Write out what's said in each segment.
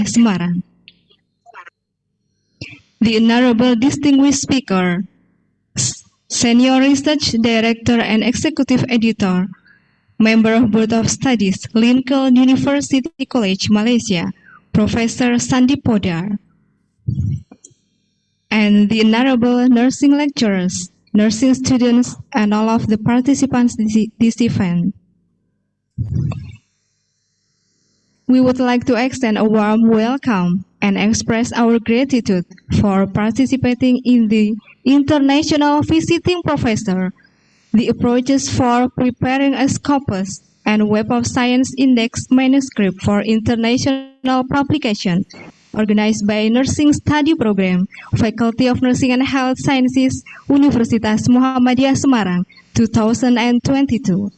Semarang. The Honorable Distinguished Speaker, Senior Research Director and Executive Editor, Member of Board of Studies, Lincoln University College, Malaysia, Professor Sandeep, and the Honorable Nursing Lecturers, nursing students, and all of the participants this event. We would like to extend a warm welcome and express our gratitude for participating in the International Visiting Professor, the approaches for preparing a Scopus and Web of Science Index manuscript for international publication, organized by Nursing Study Program, Faculty of Nursing and Health Sciences, Universitas Muhammadiyah Semarang, 2022.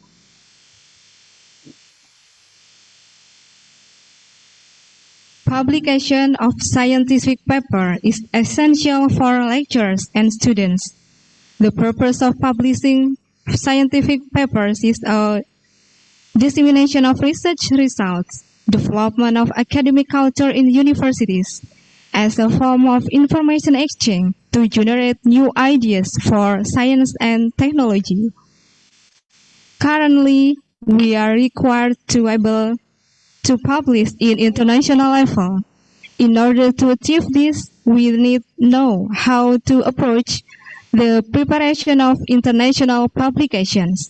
Publication of scientific paper is essential for lecturers and students. The purpose of publishing scientific papers is a dissemination of research results, development of academic culture in universities, as a form of information exchange to generate new ideas for science and technology. Currently, we are required to able to publish in international level. In order to achieve this, we need to know how to approach the preparation of international publications.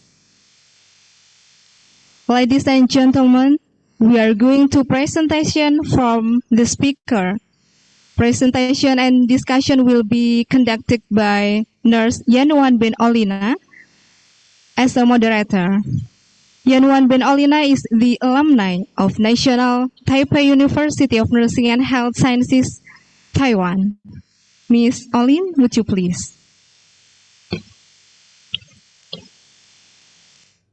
Ladies and gentlemen, we are going to presentation from the speaker. Presentation and discussion will be conducted by Nurse Yanuan bin Olina as a moderator. Yanuan bin Olina is the alumni of National Taipei University of Nursing and Health Sciences, Taiwan. Ms. Olin, would you please?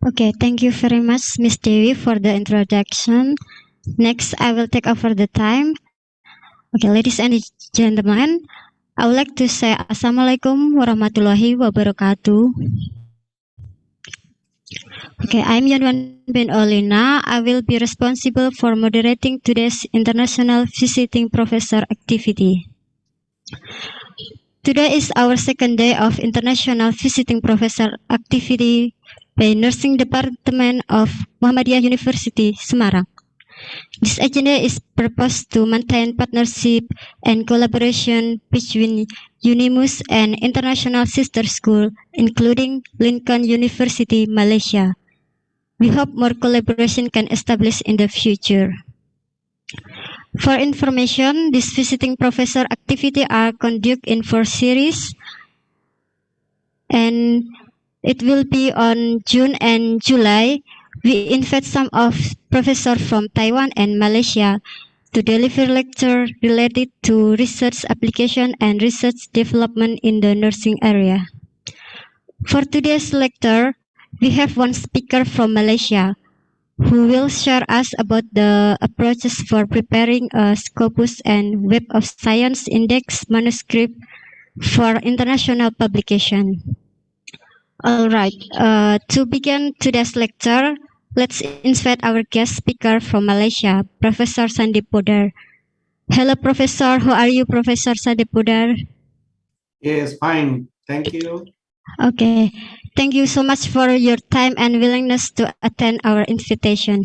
Okay, thank you very much, Ms. Dewi, for the introduction. Next, I will take over the time. Okay, ladies and gentlemen, I would like to say Assalamualaikum warahmatullahi wabarakatuh. Okay, I'm Yanuan bin Olina. I will be responsible for moderating today's International Visiting Professor activity. Today is our second day of International Visiting Professor activity by Nursing Department of Muhammadiyah University, Semarang. This agenda is proposed to maintain partnership and collaboration between Unimus and international sister school, including Lincoln University, Malaysia. We hope more collaboration can establish in the future. For information, this visiting professor activity are conducted in 4 series, and it will be on June and July. We invite some of professors from Taiwan and Malaysia to deliver lecture related to research application and research development in the nursing area. For today's lecture, we have one speaker from Malaysia who will share us about the approaches for preparing a Scopus and Web of Science Index manuscript for international publication. All right, to begin today's lecture, let's invite our guest speaker from Malaysia, Professor Sandeep. Hello, Professor. How are you, Professor Sandeep? Yes, fine. Thank you. Okay. Thank you so much for your time and willingness to attend our invitation.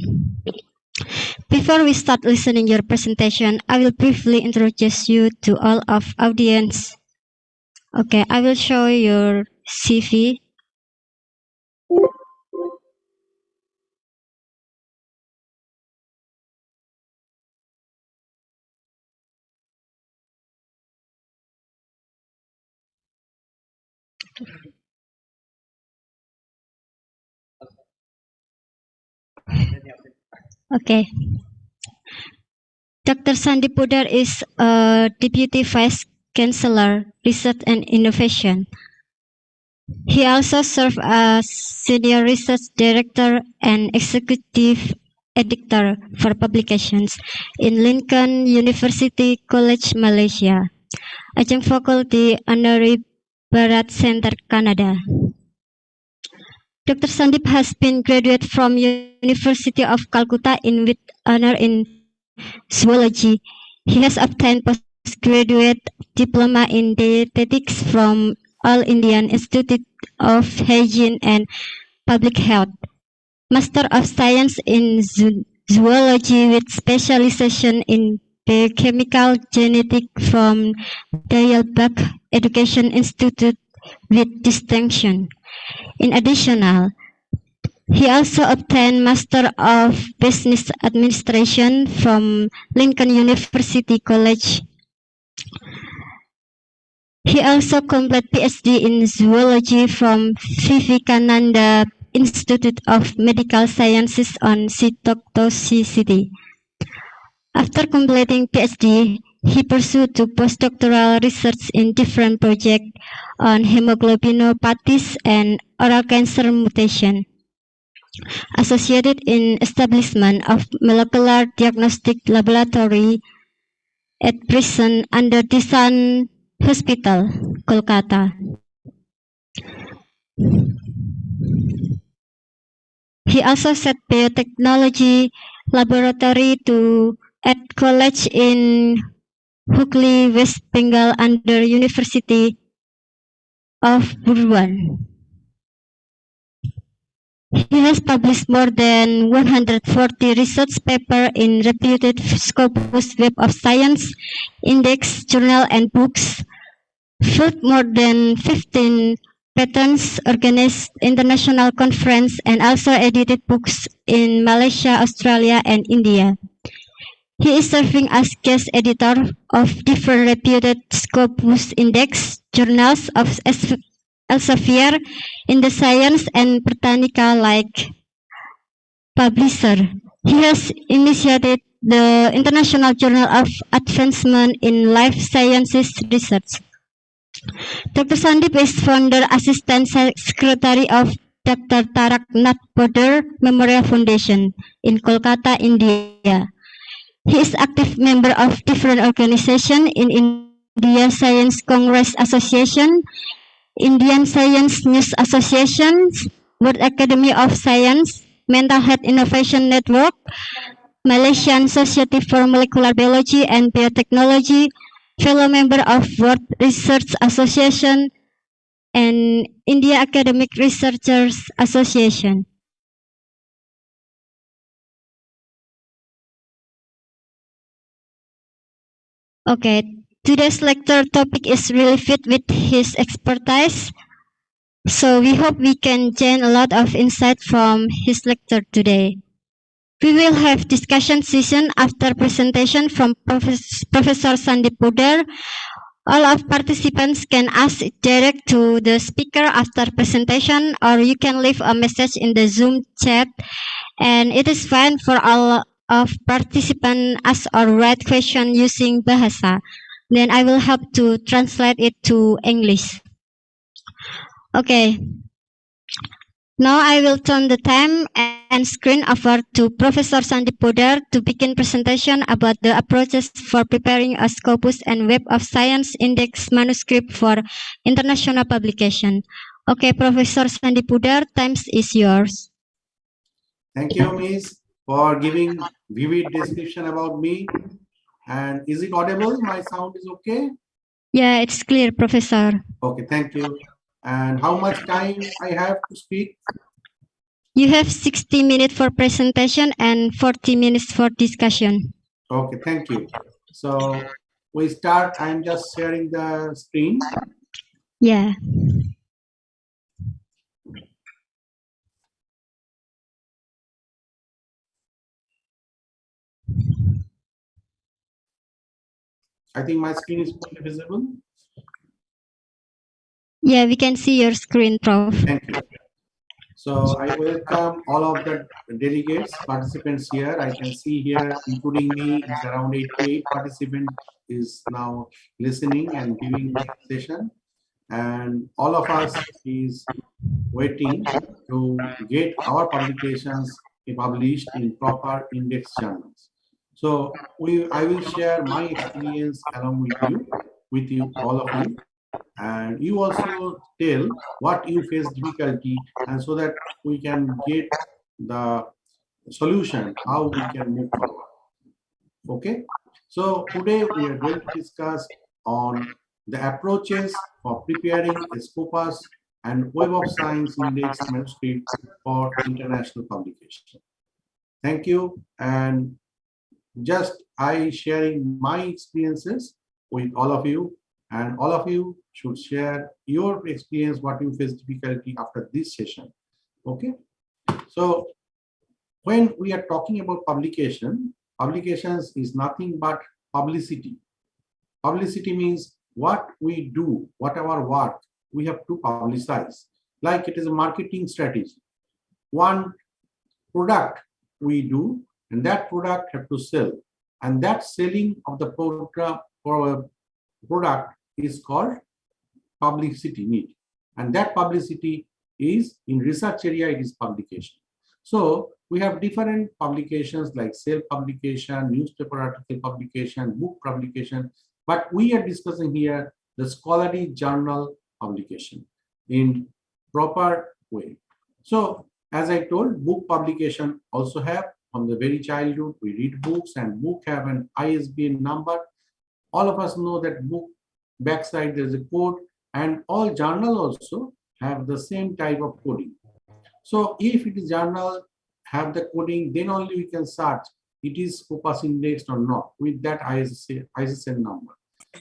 Before we start listening your presentation, I will briefly introduce you to all of audience. Okay, I will show your CV. Okay. Dr. Sandeep is a Deputy Vice Chancellor, Research and Innovation. He also served as Senior Research Director and Executive Editor for Publications in Lincoln University College, Malaysia, Adjunct Faculty Honorary Barat Center, Canada. Dr. Sandeep has been graduate from University of Calcutta with honor in zoology. He has obtained postgraduate diploma in dietetics from All Indian Institute of Hygiene and Public Health, Master of Science in Zoology with specialization in biochemical genetics from Diyarbakir Education Institute with distinction. In addition, he also obtained Master of Business Administration from Lincoln University College. He also completed PhD in Zoology from Vivekananda Institute of Medical Sciences on cytotoxicity. After completing PhD, he pursued to postdoctoral research in different projects on hemoglobinopathies and oral cancer mutation associated in establishment of molecular diagnostic laboratory at present under Disan Hospital, Kolkata. He also set biotechnology laboratory to at college in Hooghly, West Bengal under University of Burwan. He has published more than 140 research papers in reputed Scopus Web of Science, Index, Journal, and books, filed more than 15 patents, organized international conference, and also edited books in Malaysia, Australia, and India. He is serving as guest editor of different reputed Scopus Index journals of Elsevier in the science and botanica like publisher. He has initiated the International Journal of Advancement in Life Sciences Research. Dr. Sandeep is founder assistant secretary of Dr. Tarak Nath Bodar Memorial Foundation in Kolkata, India. He is active member of different organizations in India Science Congress Association, Indian Science News Association, World Academy of Science, Mental Health Innovation Network, Malaysian Society for Molecular Biology and Biotechnology, fellow member of World Research Association, and India Academic Researchers Association. Okay, today's lecture topic is really fit with his expertise. So we hope we can gain a lot of insight from his lecture today. We will have discussion session after presentation from Professor Sandeep Bodar. All of participants can ask direct to the speaker after presentation, or you can leave a message in the Zoom chat, and it is fine for all of participants ask or write question using Bahasa. Then I will help to translate it to English. Okay. Now I will turn the time and screen over to Professor Sandeep Bodar to begin presentation about the approaches for preparing a Scopus and Web of Science Index manuscript for international publication. Okay, Professor Sandeep Bodar, time is yours. Thank you, Miss, for giving vivid description about me. And is it audible? My sound is okay? Yeah, it's clear, Professor. Okay, thank you. And how much time I have to speak? You have 60 minutes for presentation and 40 minutes for discussion. Okay, thank you. So we start. I'm just sharing the screen. Yeah. I think my screen is fully visible. Yeah, we can see your screen, Prof. Thank you. So I welcome all of the delegates, participants here. I can see here, including me, is around 88 participants is now listening and viewing the session. And all of us is waiting to get our publications published in proper index journals. So I will share my experience along with you, all of you, and you also tell what you face difficulty, and so that we can get the solution how we can move forward. Okay. So today we are going to discuss on the approaches for preparing a Scopus and Web of Science Index manuscript for international publication. Thank you. And just I sharing my experiences with all of you, and all of you should share your experience, what you face difficulty after this session. Okay. So when we are talking about publication, publications is nothing but publicity. Publicity means what we do, what our work, we have to publicize. Like it is a marketing strategy. One product we do, and that product have to sell. And that selling of the product is called publicity need. And that publicity is in research area, it is publication. So we have different publications like self-publication, newspaper article publication, book publication, but we are discussing here the scholarly journal publication in proper way. So as I told, book publication also have from the very childhood, we read books and book have an ISBN number. All of us know that book backside there is a code, and all journal also have the same type of coding. So if it is journal have the coding, then only we can search it is Scopus indexed or not with that ISSN number.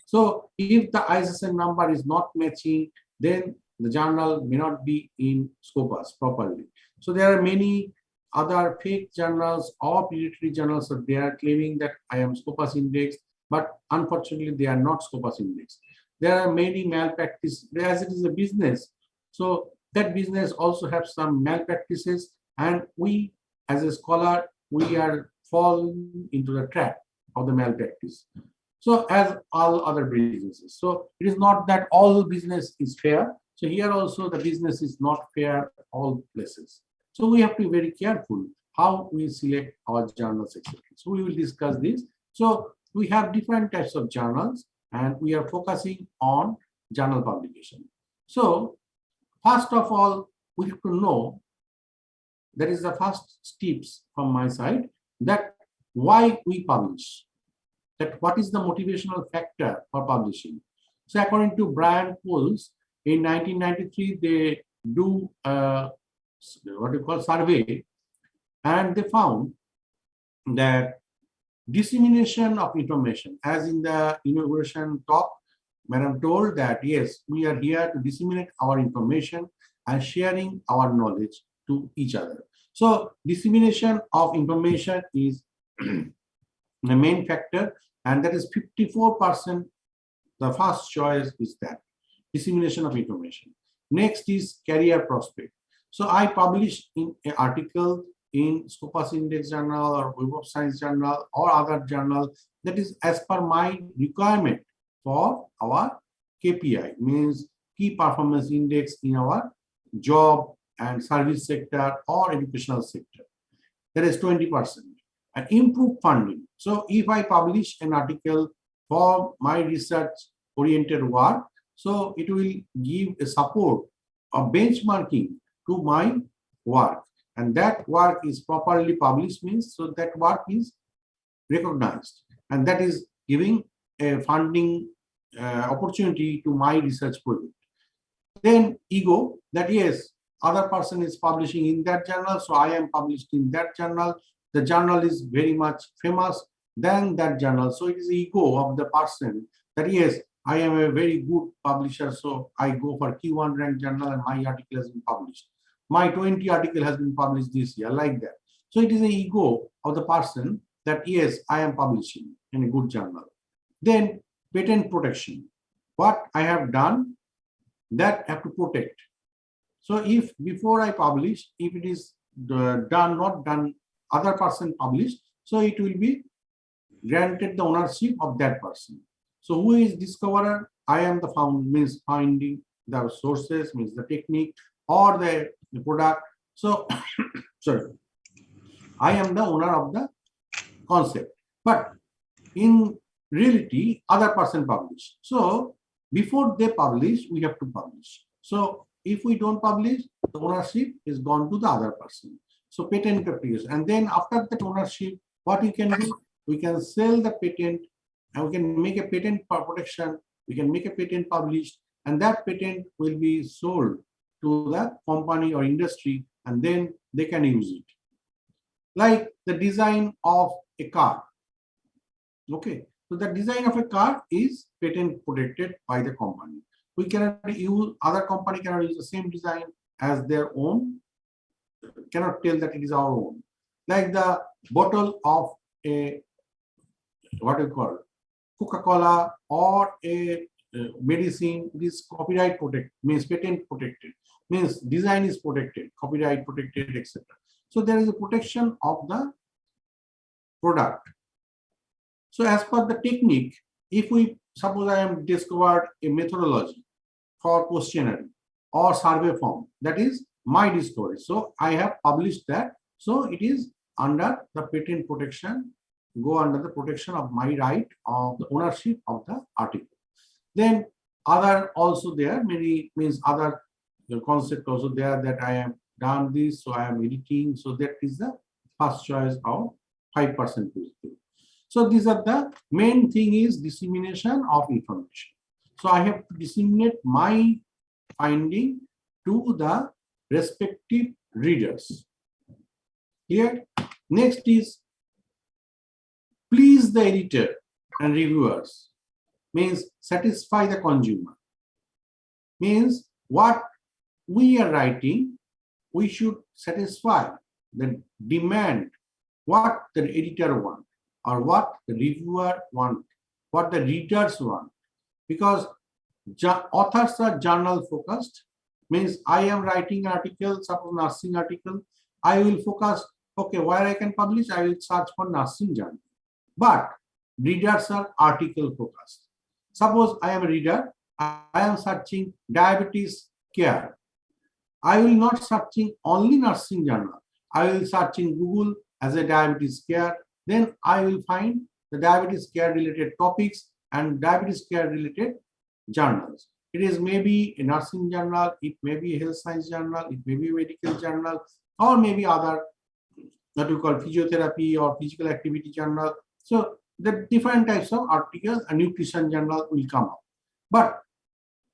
So if the ISSN number is not matching, then the journal may not be in Scopus properly. So there are many other fake journals or predatory journals that they are claiming that I am Scopus indexed, but unfortunately they are not Scopus indexed. There are many malpractice, as it is a business. So that business also have some malpractices, and we as a scholar, we are falling into the trap of the malpractice. So as all other businesses. So it is not that all business is fair. So here also the business is not fair all places. So we have to be very careful how we select our journals, etc. So we will discuss this. So we have different types of journals, and we are focusing on journal publication. So first of all, we have to know, that is the first steps from my side, that why we publish, that what is the motivational factor for publishing. So according to Brian Pools, in 1993, they do what you call survey, and they found that dissemination of information, as in the inauguration talk, Madam told that yes, we are here to disseminate our information and sharing our knowledge to each other. So dissemination of information is the main factor, and that is 54%. The first choice is that dissemination of information. Next is career prospect. So I publish in an article in Scopus Index Journal or Web of Science Journal or other journal that is as per my requirement for our KPI, means key performance index in our job and service sector or educational sector. That is 20%. And improve funding. So if I publish an article for my research oriented work, so it will give a support or benchmarking to my work, and that work is properly published means so that work is recognized, and that is giving a funding opportunity to my research project. Then ego, that yes, other person is publishing in that journal, so I am published in that journal. The journal is very much famous than that journal, so it is ego of the person that yes, I am a very good publisher, so I go for Q1 rank journal and my article has been published. My 20 article has been published this year, like that. So it is an ego of the person that yes, I am publishing in a good journal. Then patent protection. What I have done, that I have to protect. So if before I publish, if it is done, not done, other person published, so it will be granted the ownership of that person. So who is discoverer? I am the means finding the sources, means the technique or the product. So sorry, I am the owner of the concept, but in reality other person publish. So before they publish, we have to publish. So if we don't publish, the ownership is gone to the other person. So patent application, and then after that ownership, what we can do, we can sell the patent and we can make a patent protection, we can make a patent published, and that patent will be sold to the company or industry, and then they can use it. Like the design of a car. Okay, so the design of a car is patent protected by the company. We cannot use, other company cannot use the same design as their own, cannot tell that it is our own. Like the bottle of a, what you call, Coca-Cola or a medicine, it is copyright protected, means patent protected, means design is protected, copyright protected, etc. So there is a protection of the product. So as per the technique, if we suppose I am discovered a methodology for questionnaire or survey form, that is my discovery. So I have published that. So it is under the patent protection, go under the protection of my right of the ownership of the article. Then other also there, many means other concept also there that I have done this, so I am editing. So that is the first choice of 5% positive. So these are the main thing is dissemination of information. So I have to disseminate my finding to the respective readers. Here, next is please the editor and reviewers, means satisfy the consumer. Means what we are writing, we should satisfy the demand, what the editor wants, or what the reviewer want, what the readers want. Because authors are journal focused, means I am writing an article, suppose nursing article, I will focus, okay, where I can publish, I will search for nursing journal. But readers are article focused. Suppose I am a reader, I am searching diabetes care. I will not searching only nursing journal. I will search in Google as a diabetes care. Then I will find the diabetes care related topics and diabetes care related journals. It is maybe a nursing journal, it may be a health science journal, it may be a medical journal, or maybe other what we call physiotherapy or physical activity journal. So the different types of articles and nutrition journal will come up. But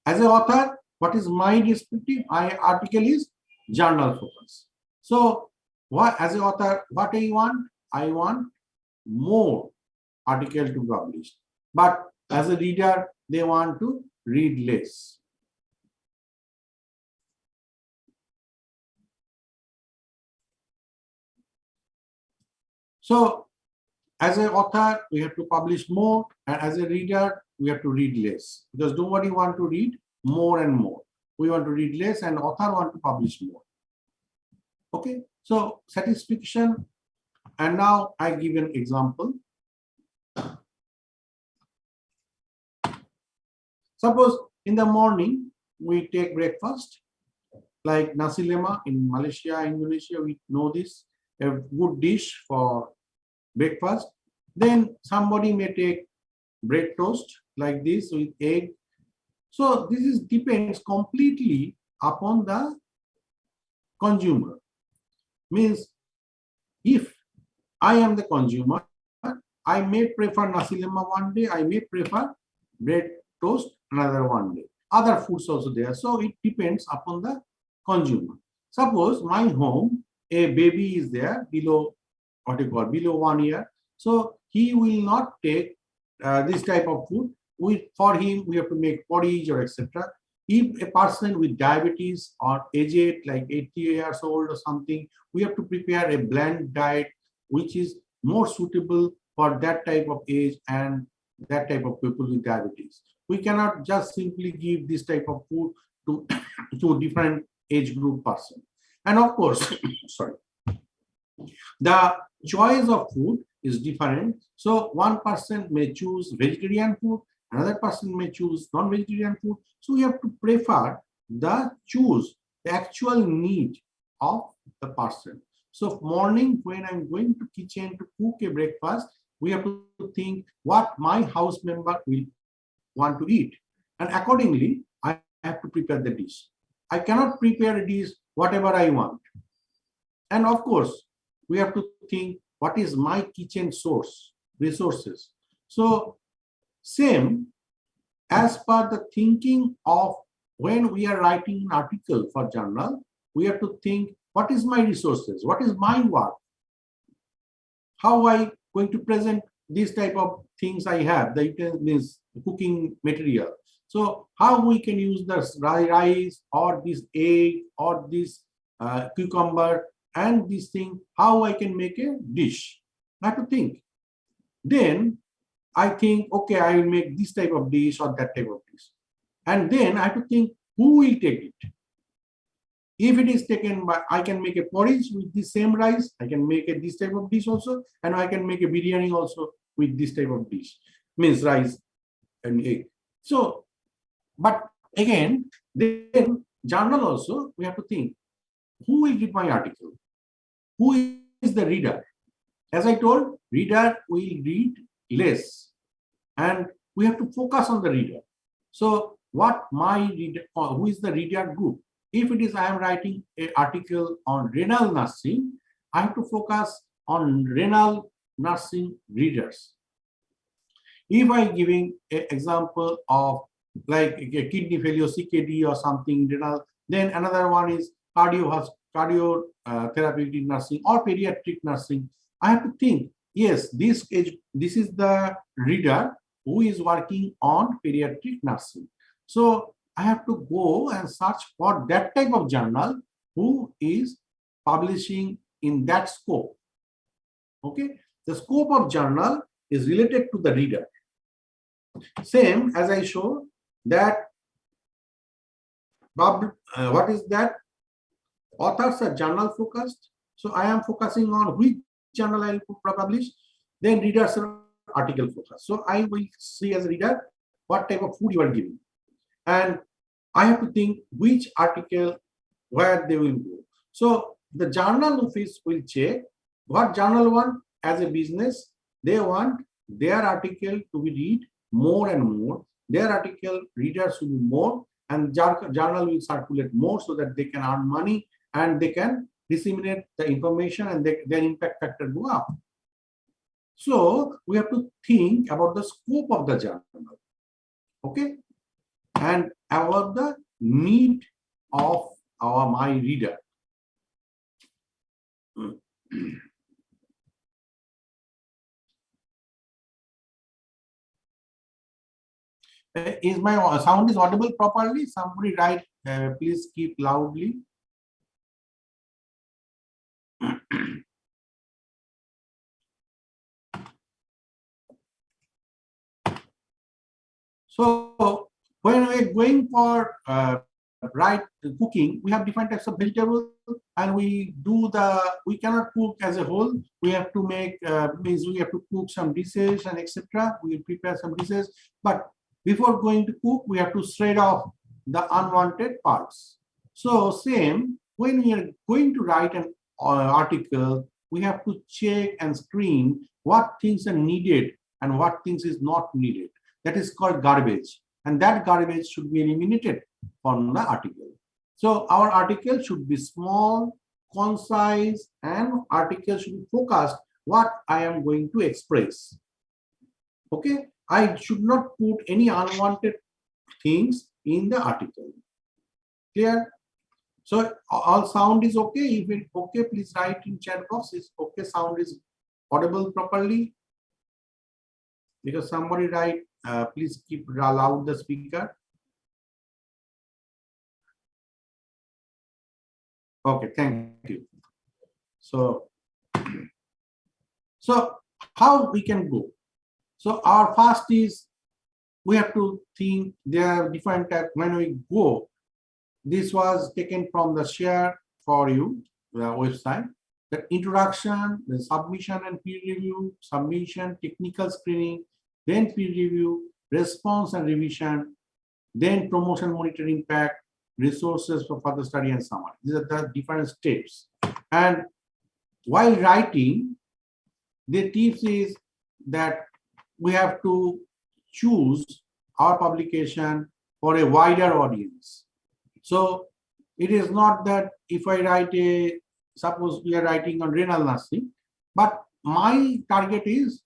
as an author, what is my perspective? My article is journal focus. So what as an author, what I want? I want more article to be published. But as a reader, they want to read less. So as an author, we have to publish more, and as a reader, we have to read less, because nobody want to read more and more. We want to read less, and author want to publish more. Okay, so satisfaction, and now I give an example. Suppose in the morning we take breakfast, like nasi lemak in Malaysia, Indonesia, we know this, a good dish for breakfast. Then somebody may take bread toast like this with egg. So this is depends completely upon the consumer. Means if I am the consumer, I may prefer nasi lemak one day, I may prefer bread toast another one day. Other foods also there. So it depends upon the consumer. Suppose my home, a baby is there below what you call below 1 year. So he will not take this type of food. For him, we have to make porridge or etc. If a person with diabetes or aged like 80 years old or something, we have to prepare a bland diet which is more suitable for that type of age and that type of people with diabetes. We cannot just simply give this type of food to, to different age group person. And of course, sorry, the choice of food is different. So one person may choose vegetarian food, another person may choose non-vegetarian food. So we have to prefer choose the actual need of the person. So morning when I'm going to kitchen to cook a breakfast, we have to think what my house member will want to eat. And accordingly, I have to prepare the dish. I cannot prepare a dish whatever I want. And of course, we have to think what is my kitchen source, resources. So Same as per the thinking of when we are writing an article for journal, we have to think, what is my resources? What is my work? How I going to present this type of things I have, the utensils, cooking material. So how we can use the rice or this egg or this cucumber and this thing, how I can make a dish. I have to think. Then I think, okay, I will make this type of dish or that type of dish. And then I have to think, who will take it? If it is taken by, I can make a porridge with the same rice. I can make this type of dish also, and I can make a biryani also with this type of dish, means rice and egg. So, but again, then journal also, we have to think, who will read my article? Who is the reader? As I told, reader will read less, and we have to focus on the reader. So, what my reader, who is the reader group? If it is I am writing an article on renal nursing, I have to focus on renal nursing readers. If I am giving an example of like a kidney failure, CKD or something, renal, then another one is cardio therapeutic nursing or pediatric nursing. I have to think, yes, this is the reader who is working on pediatric nursing. So I have to go and search for that type of journal who is publishing in that scope. Okay, the scope of journal is related to the reader. Same as I show that what is that? Authors are journal focused. So I am focusing on which journal I will publish. Then readers are article focused. So I will see as a reader what type of food you are giving. And I have to think which article, where they will go. So the journal office will check what journal want as a business. They want their article to be read more and more. Their article readers will be more, and journal will circulate more so that they can earn money and they can disseminate the information and their impact factor go up. So we have to think about the scope of the journal. Okay. And about the need of my reader. Is my sound is audible properly? Somebody write, please keep loudly. So when we're going for cooking, we have different types of vegetables, and we cannot cook as a whole. We have to make means we have to cook some dishes and etc. We prepare some dishes, but before going to cook, we have to shred off the unwanted parts. So same, when we are going to write an article, we have to check and screen what things are needed and what things is not needed. That is called garbage, and that garbage should be eliminated from the article. So our article should be small, concise, and article should be focused what I am going to express. Okay, I should not put any unwanted things in the article. Clear? So all sound is okay. If it's okay, please write in chat box. Is okay, sound is audible properly? Because somebody write, please keep loud the speaker. Okay, thank you. So how we can go? So our first is we have to think there are different types when we go. This was taken from the share for you website. The introduction, the submission and peer review, submission, technical screening, then peer review, response and revision, then promotion monitoring pack, resources for further study and summary. These are the different steps. And while writing, the tips is that we have to choose our publication for a wider audience. So it is not that if I write suppose we are writing on renal nursing, but my target is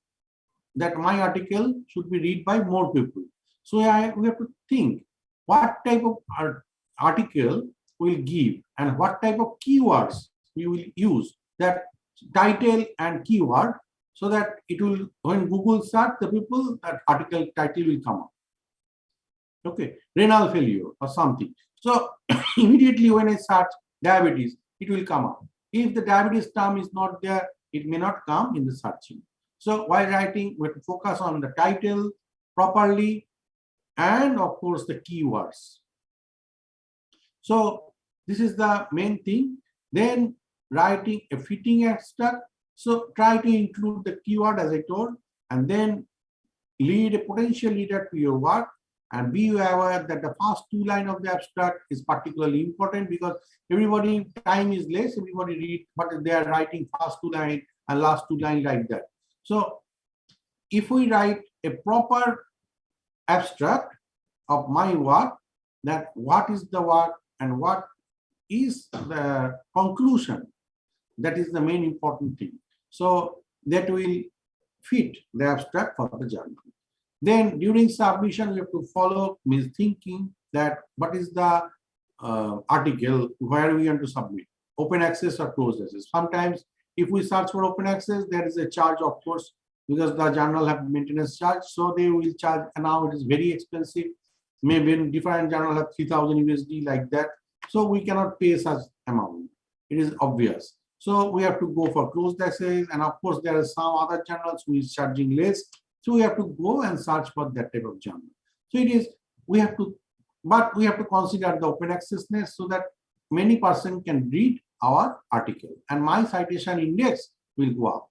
that my article should be read by more people. So we have to think what type of article we'll give and what type of keywords we will use, that title and keyword, so that it will, when Google search the people, that article title will come up. Okay, renal failure or something. So immediately when I search diabetes, it will come up. If the diabetes term is not there, it may not come in the searching. So while writing, we have to focus on the title properly and of course the keywords. So this is the main thing. Then writing a fitting abstract. So try to include the keyword as I told, and then lead a potential reader to your work, and be aware that the first two lines of the abstract is particularly important, because everybody time is less, everybody read what they are writing first two lines and last two lines like that. So if we write a proper abstract of my work, that what is the work and what is the conclusion, that is the main important thing. So that will fit the abstract for the journal. Then during submission, we have to follow means thinking that what is the article where we want to submit, open access or closed access. Sometimes if we search for open access, there is a charge, of course, because the journal have maintenance charge, so they will charge, and now it is very expensive. Maybe in different journal have 3,000 USD like that, so we cannot pay such amount. It is obvious. So we have to go for closed access, and of course there are some other journals who is charging less. So we have to go and search for that type of journal. So it is, we have to, but we have to consider the open accessness so that many person can read our article, and my citation index will go up.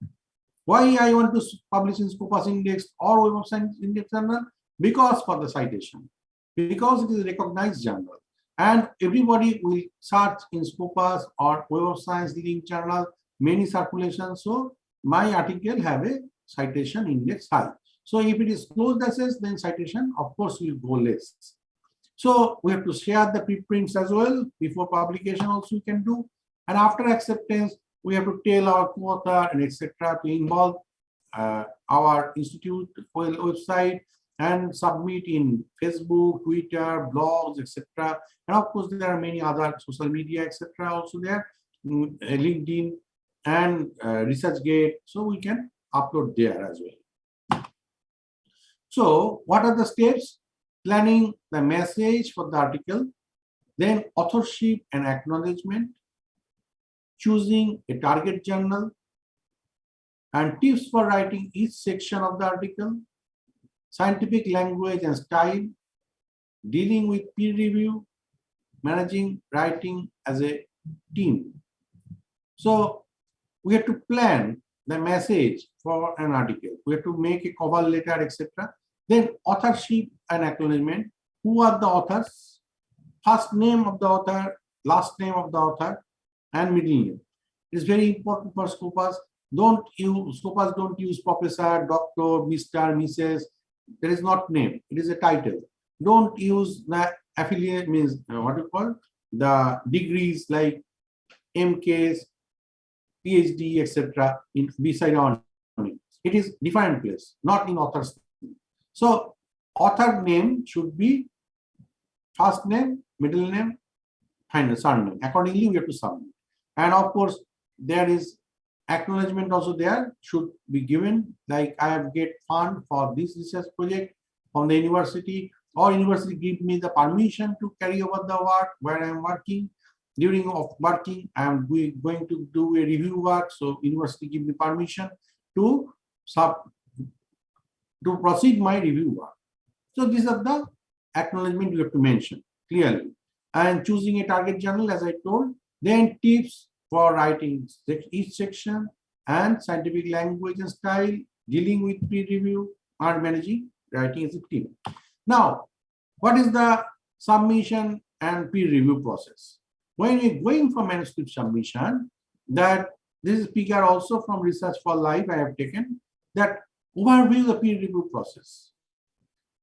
Why I want to publish in Scopus Index or Web of Science Index journal? Because for the citation, because it is a recognized journal, and everybody will search in Scopus or Web of Science link journal, many circulations. So my article have a citation index high. So if it is closed access, then citation of course will go less. So we have to share the preprints as well. Before publication also we can do, and after acceptance we have to tell our co-author and etc. to involve our institute website and submit in Facebook, Twitter, blogs, etc. And of course there are many other social media etc. also there, LinkedIn and ResearchGate, so we can upload there as well. So what are the steps? Planning the message for the article, then authorship and acknowledgement, choosing a target journal, and tips for writing each section of the article, scientific language and style, dealing with peer review, managing writing as a team. So we have to plan the message for an article. We have to make a cover letter, etc. Then authorship and acknowledgement. Who are the authors? First name of the author, last name of the author, and middle name. It is very important for Scopus. Scopus don't use professor, doctor, Mr., Mrs. There is not name. It is a title. Don't use the affiliate, means what you call the degrees like MKs, PhD, etc. in beside our name. It is different place, not in author's name. So author name should be first name, middle name, final surname. Accordingly, we have to submit. And of course, there is acknowledgement also there should be given, like I have get fund for this research project from the university, or university give me the permission to carry over the work where I am working. During of working, I am going to do a review work, so university give me permission to proceed my review work. So these are the acknowledgement you have to mention clearly. And choosing a target journal, as I told, then tips for writing each section, and scientific language and style, dealing with peer review, and managing writing as a team. Now, what is the submission and peer review process? When you're going for manuscript submission, that this is figure also from Research for Life I have taken, that overview the peer review process.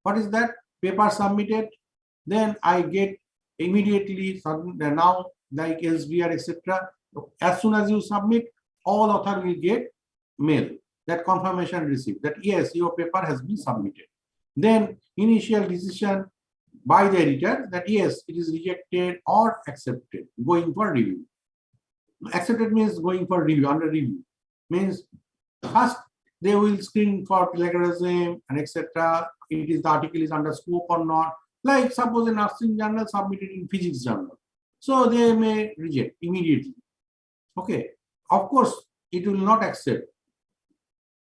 What is that? Paper submitted, then I get immediately now like SVR etc. As soon as you submit, all author will get mail. that confirmation received that yes, your paper has been submitted. Then initial decision by the editor that yes, it is rejected or accepted, going for review. Accepted means going for review, under review. Means first they will screen for plagiarism and etc. It is the article is under scope or not. Like suppose a nursing journal submitted in physics journal. So they may reject immediately. Okay. Of course, it will not accept.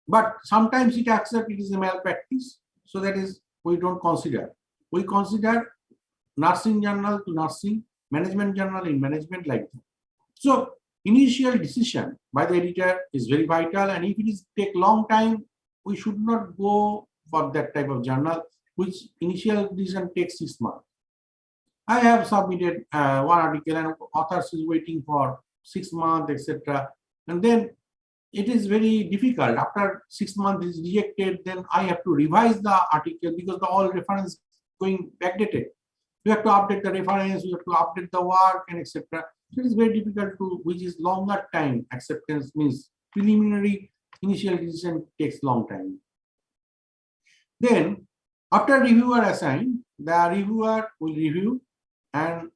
But sometimes it accepts it is a malpractice. So that is we don't consider. We consider nursing journal to nursing, management journal in management like that. So initial decision by the editor is very vital, and if it is take long time, we should not go for that type of journal, which initial decision takes 6 months. I have submitted one article and authors is waiting for 6 months, etc. And then it is very difficult. After 6 months is rejected, then I have to revise the article because the all reference going backdated. You have to update the reference, you have to update the work and etc. So it is very difficult to, which is longer time. Acceptance means preliminary initial decision takes long time. Then after reviewer assigned, the reviewer will review and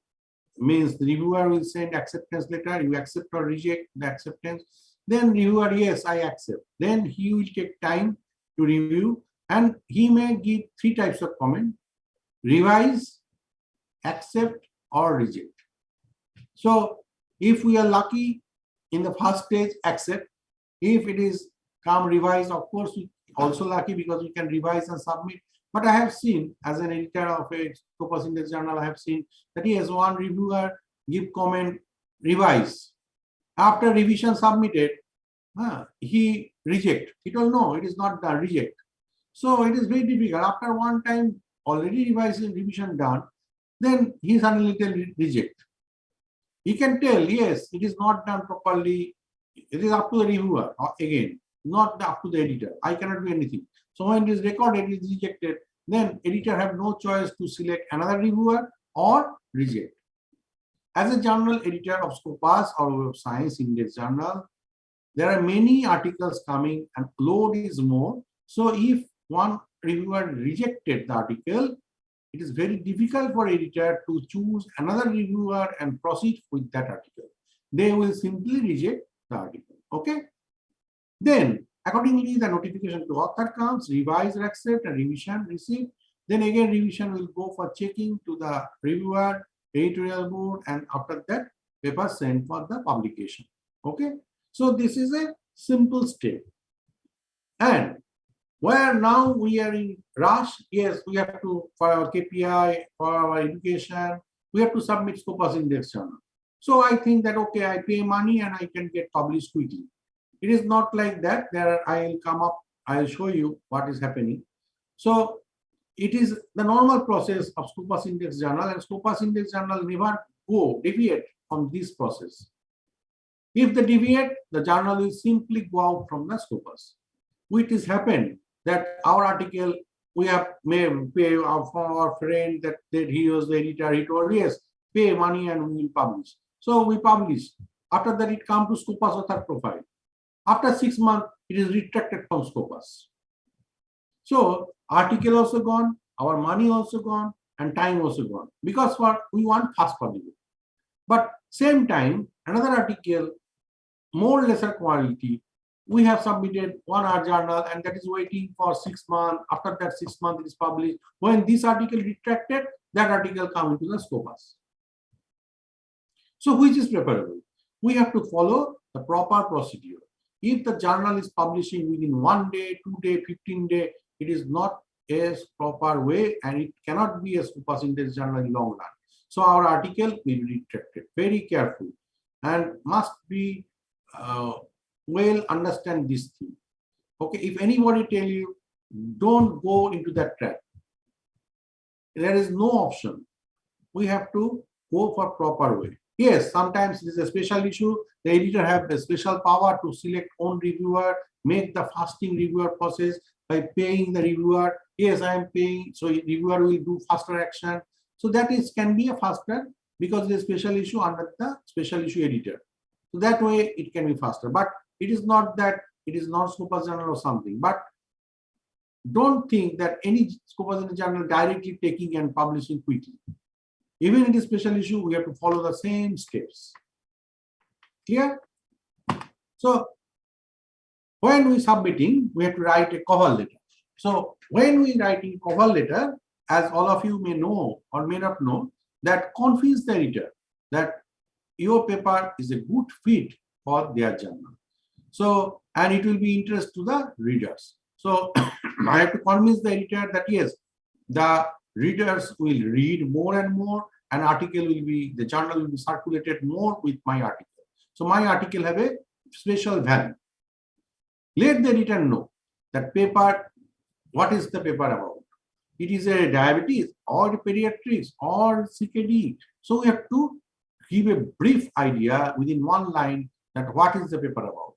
means the reviewer will send acceptance letter, you accept or reject the acceptance. Then reviewer, yes, I accept. Then he will take time to review and he may give 3 types of comment: revise, accept or reject. So if we are lucky in the first stage, accept. If it is come revise, of course we also lucky because we can revise and submit. But I have seen as an editor of a Scopus Index journal, I have seen that yes, one reviewer give comment, revise. After revision submitted, he reject. He told no, it is not done, reject. So it is very difficult. After one time already revision done, then he suddenly tell reject. He can tell, yes, it is not done properly. It is up to the reviewer again, not up to the editor. I cannot do anything. So when it is recorded, it is rejected. Then editor have no choice to select another reviewer or reject. As a journal editor of Scopus or Web of Science Index journal, there are many articles coming and load is more. So if one reviewer rejected the article, it is very difficult for editor to choose another reviewer and proceed with that article. They will simply reject the article. Okay. Then accordingly, the notification to author comes, revise or accept, and revision receive. Then again, revision will go for checking to the reviewer, editorial board, and after that, paper sent for the publication. Okay. So this is a simple step. And where now we are in rush, yes, we have to, for our KPI, for our education, we have to submit Scopus Index journal. So I think that, okay, I pay money and I can get published quickly. It is not like that. There I will come up, I will show you what is happening. So it is the normal process of Scopus Index journal, and Scopus Index journal never deviate from this process. If they deviate, the journal will simply go out from the Scopus. Which is happened that our article, we have may pay our friend that he was the editor, he told yes, pay money and we will publish. So we publish. After that, it comes to Scopus author profile. After 6 months, it is retracted from Scopus. So article also gone, our money also gone, and time also gone. Because we want fast publication. But same time, another article, more lesser quality, we have submitted one art journal and that is waiting for 6 months. After that 6 months it is published. When this article retracted, that article comes into the Scopus. So which is preferable? We have to follow the proper procedure. If the journal is publishing within 1 day, 2 day, 15 day, it is not a proper way and it cannot be a Scopus Index journal in long run. So our article will be retracted. Very careful and must be well understand this thing. Okay, if anybody tell you, don't go into that trap. There is no option. We have to go for proper way. Yes, sometimes it is a special issue. The editor have a special power to select own reviewer, make the fasting reviewer process by paying the reviewer. Yes, I am paying, so reviewer will do faster action. So that is can be a faster because it is a special issue under the special issue editor. So that way it can be faster. But it is not that it is not Scopus journal or something. But don't think that any Scopus journal directly taking and publishing quickly. Even in the special issue, we have to follow the same steps. Clear? So when we submitting, we have to write a cover letter. So when we writing cover letter, as all of you may know or may not know, that convince the editor that your paper is a good fit for their journal. So, and it will be interest to the readers. So I have to convince the editor that yes, the readers will read more and more, and article will be, the journal will be circulated more with my article. So my article have a special value. Let the editor know that paper, what is the paper about? It is a diabetes or pediatrics or CKD. So we have to give a brief idea within one line that what is the paper about.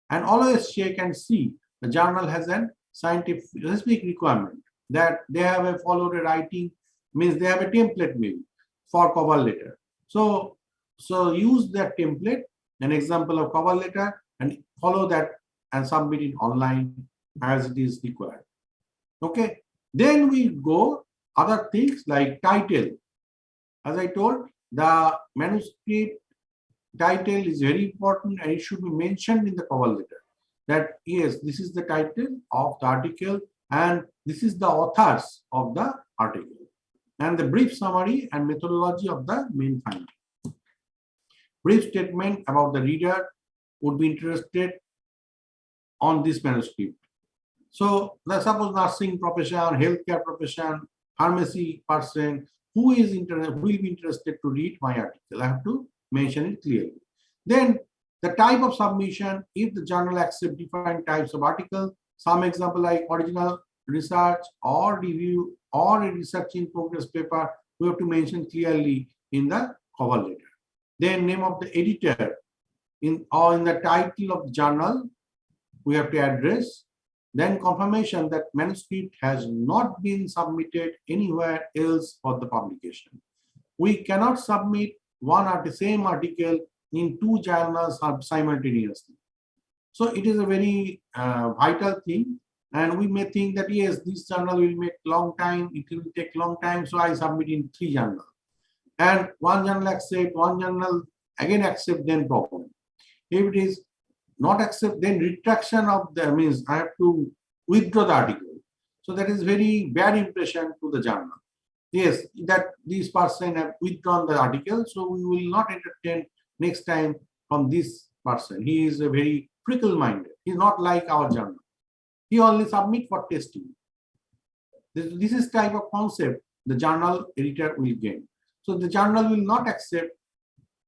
And always check and see the journal has a scientific requirement that they have a followed a writing, means they have a template maybe for cover letter. So use that template, an example of cover letter, and follow that and submit it online as it is required. Okay. Then we go other things like title. As I told, the manuscript title is very important and it should be mentioned in the cover letter that yes, this is the title of the article and this is the authors of the article, and the brief summary and methodology of the main finding. Brief statement about the reader would be interested on this manuscript. So let's suppose nursing profession, healthcare profession, pharmacy person who will be interested to read my article. I have to mention it clearly. Then the type of submission, if the journal accepts different types of articles, some example like original research or review or a research in progress paper, we have to mention clearly in the cover letter. Then name of the editor in the title of the journal, we have to address. Then confirmation that manuscript has not been submitted anywhere else for the publication. We cannot submit one or the same article in two journals simultaneously. So it is a very vital thing, and we may think that yes, this journal will make long time, it will take long time, so I submit in 3 journals. And one journal accept, one journal again accept, then problem. If it is not accept, then retraction of the means I have to withdraw the article. So that is very bad impression to the journal. Yes, that this person have withdrawn the article, so we will not entertain next time from this person. He is a very fickle-minded. He is not like our journal. He only submit for testing. This is type of concept the journal editor will gain. So the journal will not accept.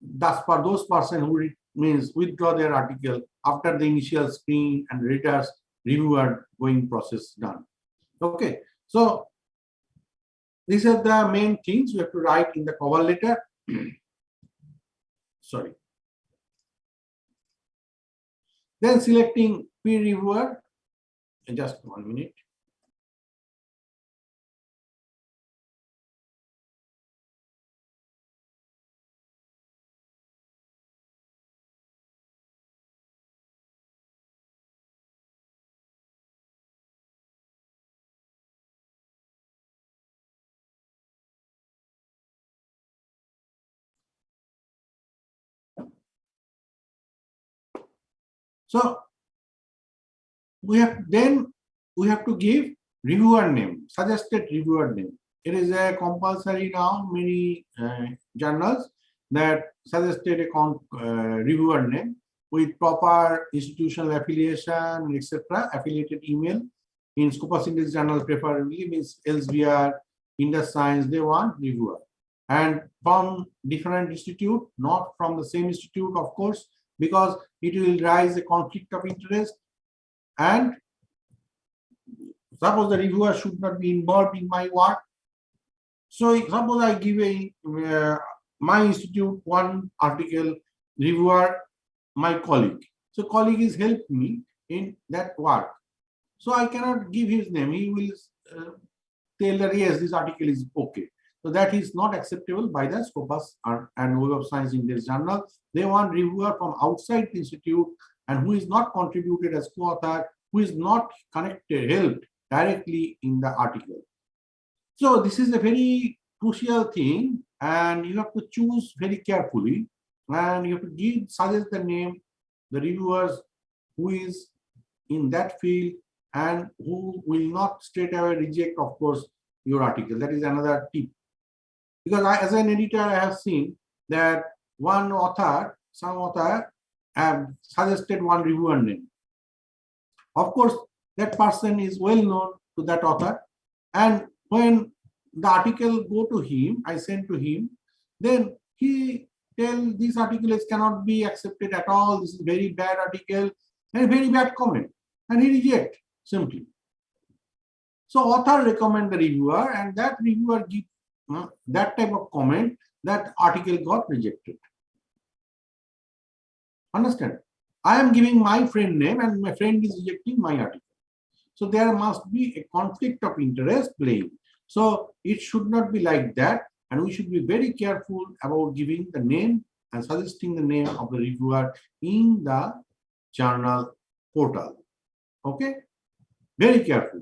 Thus, for those person who means withdraw their article after the initial screen and readers reviewer going process done. Okay, so these are the main things you have to write in the cover letter. Sorry. Then selecting peer reviewer. Just 1 minute. So we have to give reviewer name, suggested reviewer name. It is a compulsory now, many journals that suggested a reviewer name with proper institutional affiliation, etc. Affiliated email. In Scopus Index journal preferably means Elsevier, Indus Science, they want reviewer. And from different institute, not from the same institute, of course, because it will raise a conflict of interest. And suppose the reviewer should not be involved in my work. So suppose I give my institute one article, reviewer my colleague. So colleague is helped me in that work. So I cannot give his name. He will tell that yes, this article is okay. So that is not acceptable by the Scopus and Web of Science Index journal. They want reviewer from outside the institute and who is not contributed as co-author, who is not connected, helped directly in the article. So this is a very crucial thing, and you have to choose very carefully, and you have to suggest the name, the reviewers who is in that field and who will not straight away reject, of course, your article. That is another tip. Because as an editor, I have seen that some author have suggested one reviewer name. Of course, that person is well known to that author, and when the article go to him, I send to him, then he tell this article cannot be accepted at all. This is very bad article and very bad comment, and he reject simply. So author recommend the reviewer, and that reviewer give that type of comment, that article got rejected. Understand? I am giving my friend name and my friend is rejecting my article. So there must be a conflict of interest playing. So it should not be like that, and we should be very careful about giving the name and suggesting the name of the reviewer in the journal portal. Okay? Very careful.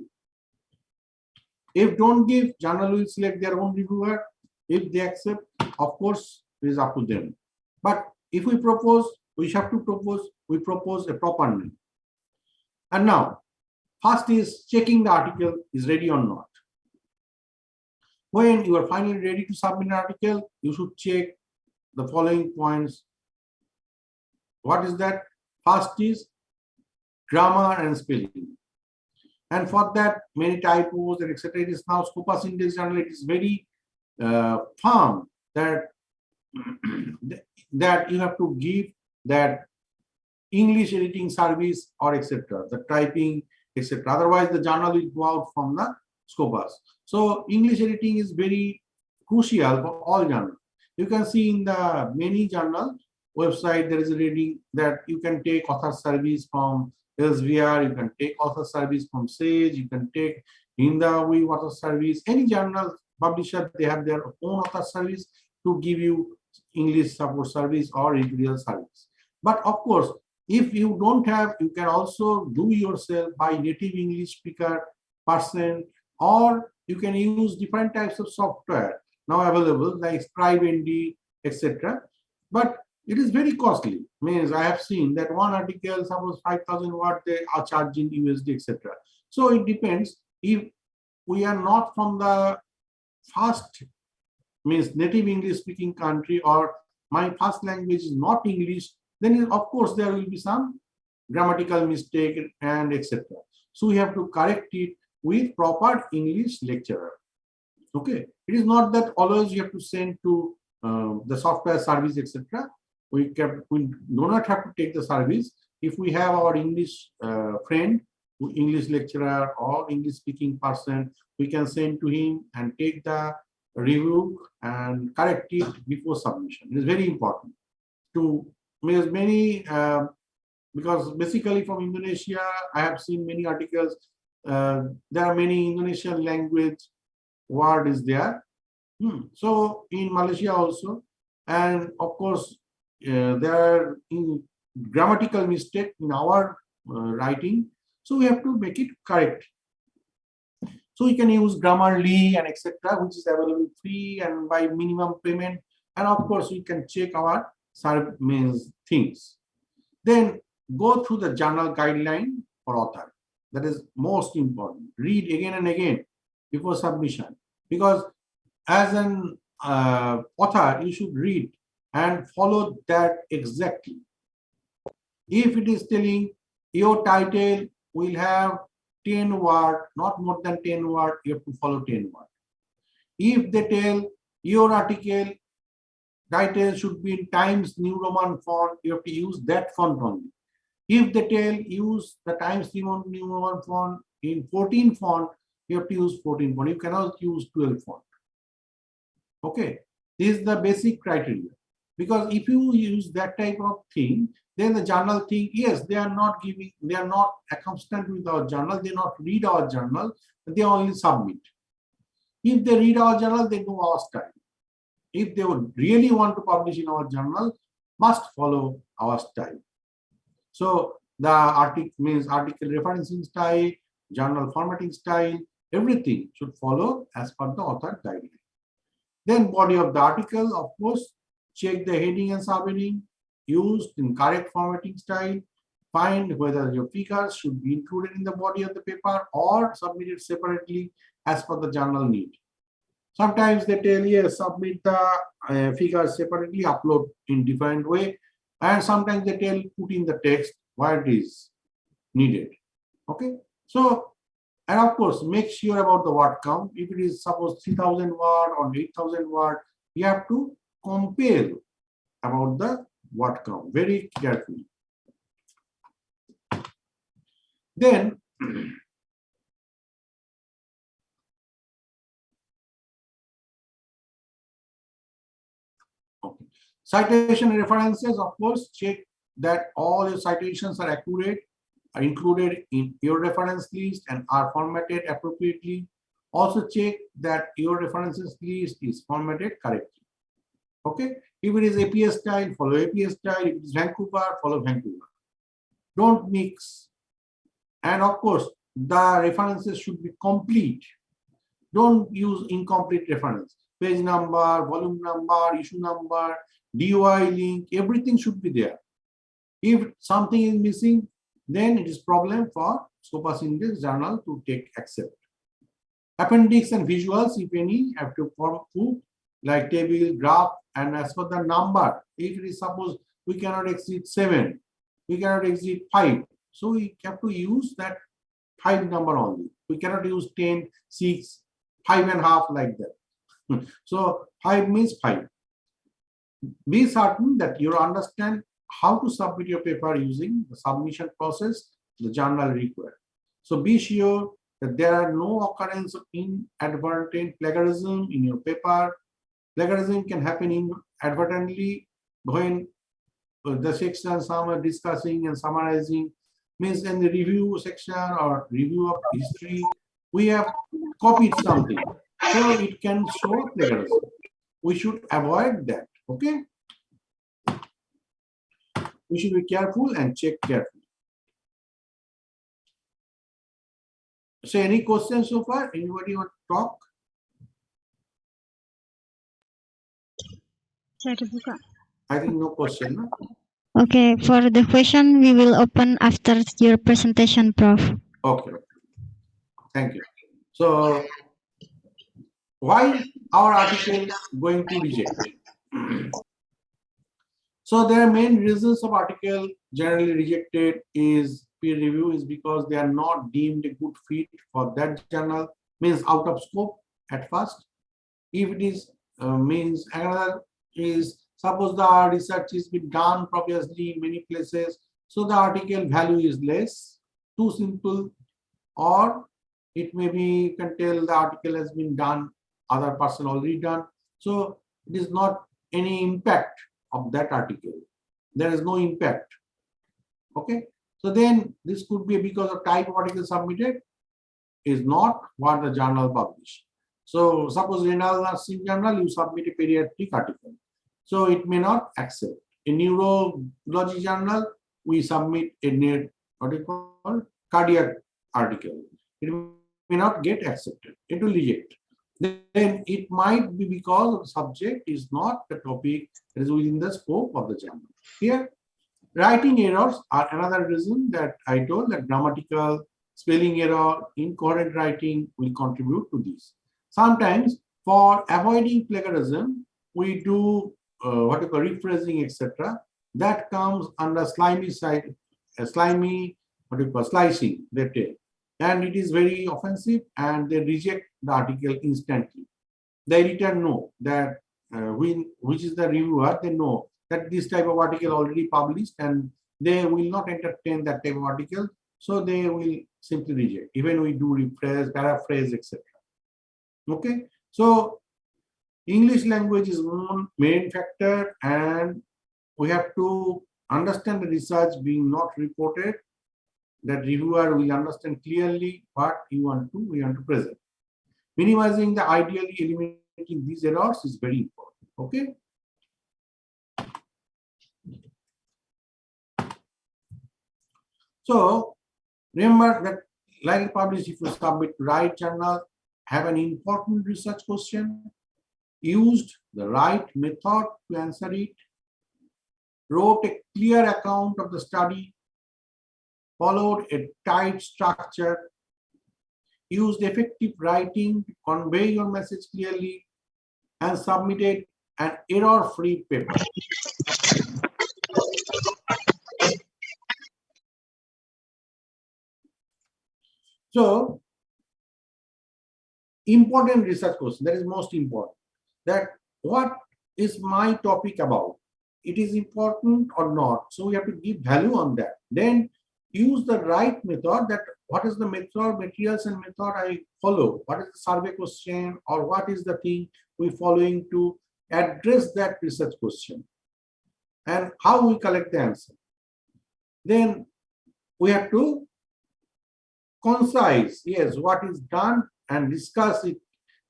If don't give, journal will select their own reviewer. If they accept, of course, it is up to them. But if we propose, we propose a proper name. And now, first is checking the article is ready or not. When you are finally ready to submit an article, you should check the following points. What is that? First is grammar and spelling. And for that, many typos and etc. It is now Scopus Index Journal. It is very firm that that you have to give that English editing service or etc. The typing etc. Otherwise, the journal will go out from the Scopus. So English editing is very crucial for all journals. You can see in the many journal website there is a reading that you can take author service from Elsevier, you can take author service from Sage, you can take Hindawi author service. Any journal publisher, they have their own author service to give you English support service or editorial service. But of course, if you don't have, you can also do yourself by native English speaker person, or you can use different types of software now available like ScribeND, etc. But it is very costly. Means I have seen that one article, suppose 5,000 words, they are charging USD, etc. So it depends. If we are not from the first, means native English speaking country, or my first language is not English, then of course there will be some grammatical mistake and etc. So we have to correct it with proper English lecturer. Okay, it is not that always you have to send to the software service, etc. We do not have to take the service. If we have our English friend, English lecturer or English speaking person, we can send to him and take the review and correct it before submission. It is very important to, because many, because basically from Indonesia, I have seen many articles. There are many Indonesian language word is there. So in Malaysia also, and of course, there are grammatical mistake in our writing, so we have to make it correct. So we can use Grammarly and etc., which is available free and by minimum payment, and of course we can check our means things. Then go through the journal guideline for author. That is most important. Read again and again before submission, because as an author you should read and follow that exactly. If it is telling your title will have 10 words, not more than 10 words, you have to follow 10 words. If they tell your article title should be in Times New Roman font, you have to use that font only. If they tell use the Times New Roman font in 14 font, you have to use 14 font. You cannot use 12 font. Okay, this is the basic criteria. Because if you use that type of thing, then the journal think, yes, they are not giving, they are not constant with our journal, they not read our journal, they only submit. If they read our journal, they know our style. If they would really want to publish in our journal, must follow our style. So the article means article referencing style, journal formatting style, everything should follow as per the author guideline. Then body of the article, of course, check the heading and subheading used in correct formatting style. Find whether your figures should be included in the body of the paper or submitted separately as per the journal need. Sometimes they tell you submit the figures separately, upload in different way, and sometimes they tell put in the text where it is needed. Okay, so and of course make sure about the word count. If it is suppose 3,000 word or 8,000 word, you have to compare about the word count very carefully. Then okay. Citation references, of course, check that all your citations are accurate, are included in your reference list and are formatted appropriately. Also check that your references list is formatted correctly. Okay, if it is APS style, follow APS style. If it is Vancouver, follow Vancouver. Don't mix. And of course, the references should be complete. Don't use incomplete reference. Page number, volume number, issue number, DOI link, everything should be there. If something is missing, then it is problem for Scopus Index journal to take accept. Appendix and visuals, if any, have to form proof like table, graph, and as for the number, if it is suppose we cannot exceed 7, we cannot exceed 5, so we have to use that 5 number only. We cannot use 10, 6, 5.5 like that. So 5 means 5. Be certain that you understand how to submit your paper using the submission process the journal requires. So be sure that there are no occurrence of inadvertent plagiarism in your paper. Plagiarism can happen inadvertently when the section some are discussing and summarizing, means in the review section or review of history, we have copied something. So it can show plagiarism. We should avoid that. Okay. We should be careful and check carefully. So any questions so far? Anybody want to talk? I think no question. No? Okay, for the question we will open after your presentation, Prof. Okay. Thank you. So why our article going to reject? So their main reasons of article generally rejected is peer review is because they are not deemed a good fit for that journal, means out of scope at first. If it is means another is suppose the research is been done previously in many places, so the article value is less, too simple, or it may be you can tell the article has been done, other person already done, so it is not any impact of that article. There is no impact. Okay, so then this could be because of type of article submitted is not what the journal published. So suppose renal nursing journal, you submit a pediatric article, so it may not accept. In neurology journal, we submit a what is called cardiac article. It may not get accepted. It will reject. Then it might be because the subject is not the topic that is within the scope of the journal. Here, writing errors are another reason that I told that grammatical, spelling error, incorrect writing will contribute to this. Sometimes for avoiding plagiarism, we do what you call rephrasing, etc. That comes under slimy side, slimy, what you call slicing, they take. And it is very offensive and they reject the article instantly. The editor know that which is the reviewer, they know that this type of article already published and they will not entertain that type of article. So they will simply reject, even we do rephrase, paraphrase, etc. Okay, so English language is one main factor and we have to understand the research being not reported, that reviewer will understand clearly what we want to present. Minimizing the ideally eliminating these errors is very important. Okay. So remember that likely published if you submit to right journal, have an important research question, used the right method to answer it, wrote a clear account of the study, followed a tight structure, used effective writing to convey your message clearly, and submitted an error-free paper. So, important research question, that is most important, that what is my topic about? It is important or not? So we have to give value on that. Then use the right method, that what is the method, materials and method I follow? What is the survey question, or what is the thing we following to address that research question? And how we collect the answer. Then we have to concise, yes, what is done and discuss it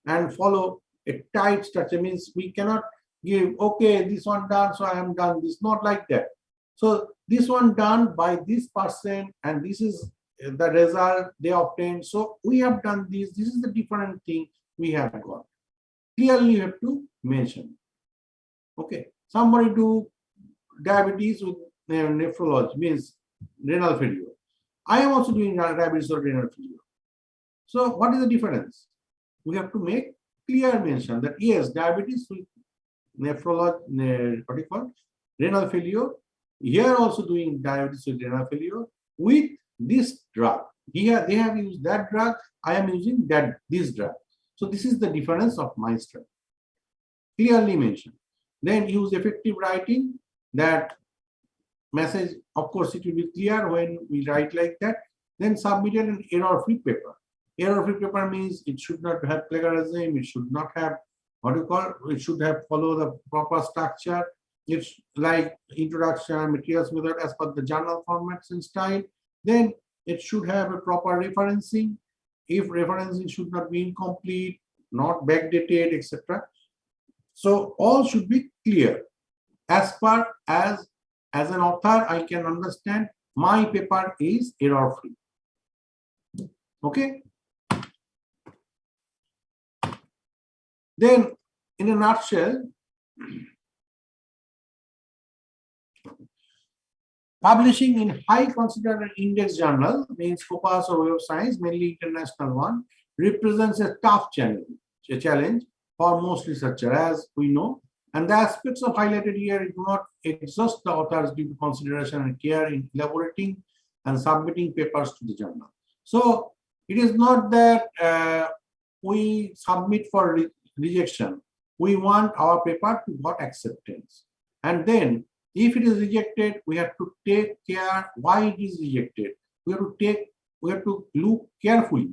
and follow a tight structure. Means we cannot give, okay, this one done, so I am done. This not like that. So this one done by this person, and this is the result they obtained. So we have done this. This is the different thing we have got. Clearly, you have to mention. Okay, somebody do diabetes with nephrology, means renal failure. I am also doing diabetes or renal failure. So what is the difference? We have to make clear mention that yes, diabetes with nephrology, what do you call, renal failure. Here also doing diabetes with renal failure with this drug. Here they have used that drug. I am using this drug. So this is the difference of my study. Clearly mentioned. Then use effective writing. That message, of course, it will be clear when we write like that. Then submitted an error-free paper. Error-free paper means it should not have plagiarism. It should not have, what do you call, it should have follow the proper structure. It's like introduction, materials method as per the journal formats and style. Then it should have a proper referencing. If referencing should not be incomplete, not backdated, etc. So all should be clear. As far as an author, I can understand my paper is error-free. Okay. Then, in a nutshell, publishing in high considered index journal, means Scopus or Web of Science, mainly international one, represents a tough challenge for most researchers, as we know. And the aspects of highlighted here do not exhaust the authors due to consideration and care in elaborating and submitting papers to the journal. So it is not that we submit for rejection. We want our paper to get acceptance. And then if it is rejected, we have to take care why it is rejected. We have to look carefully,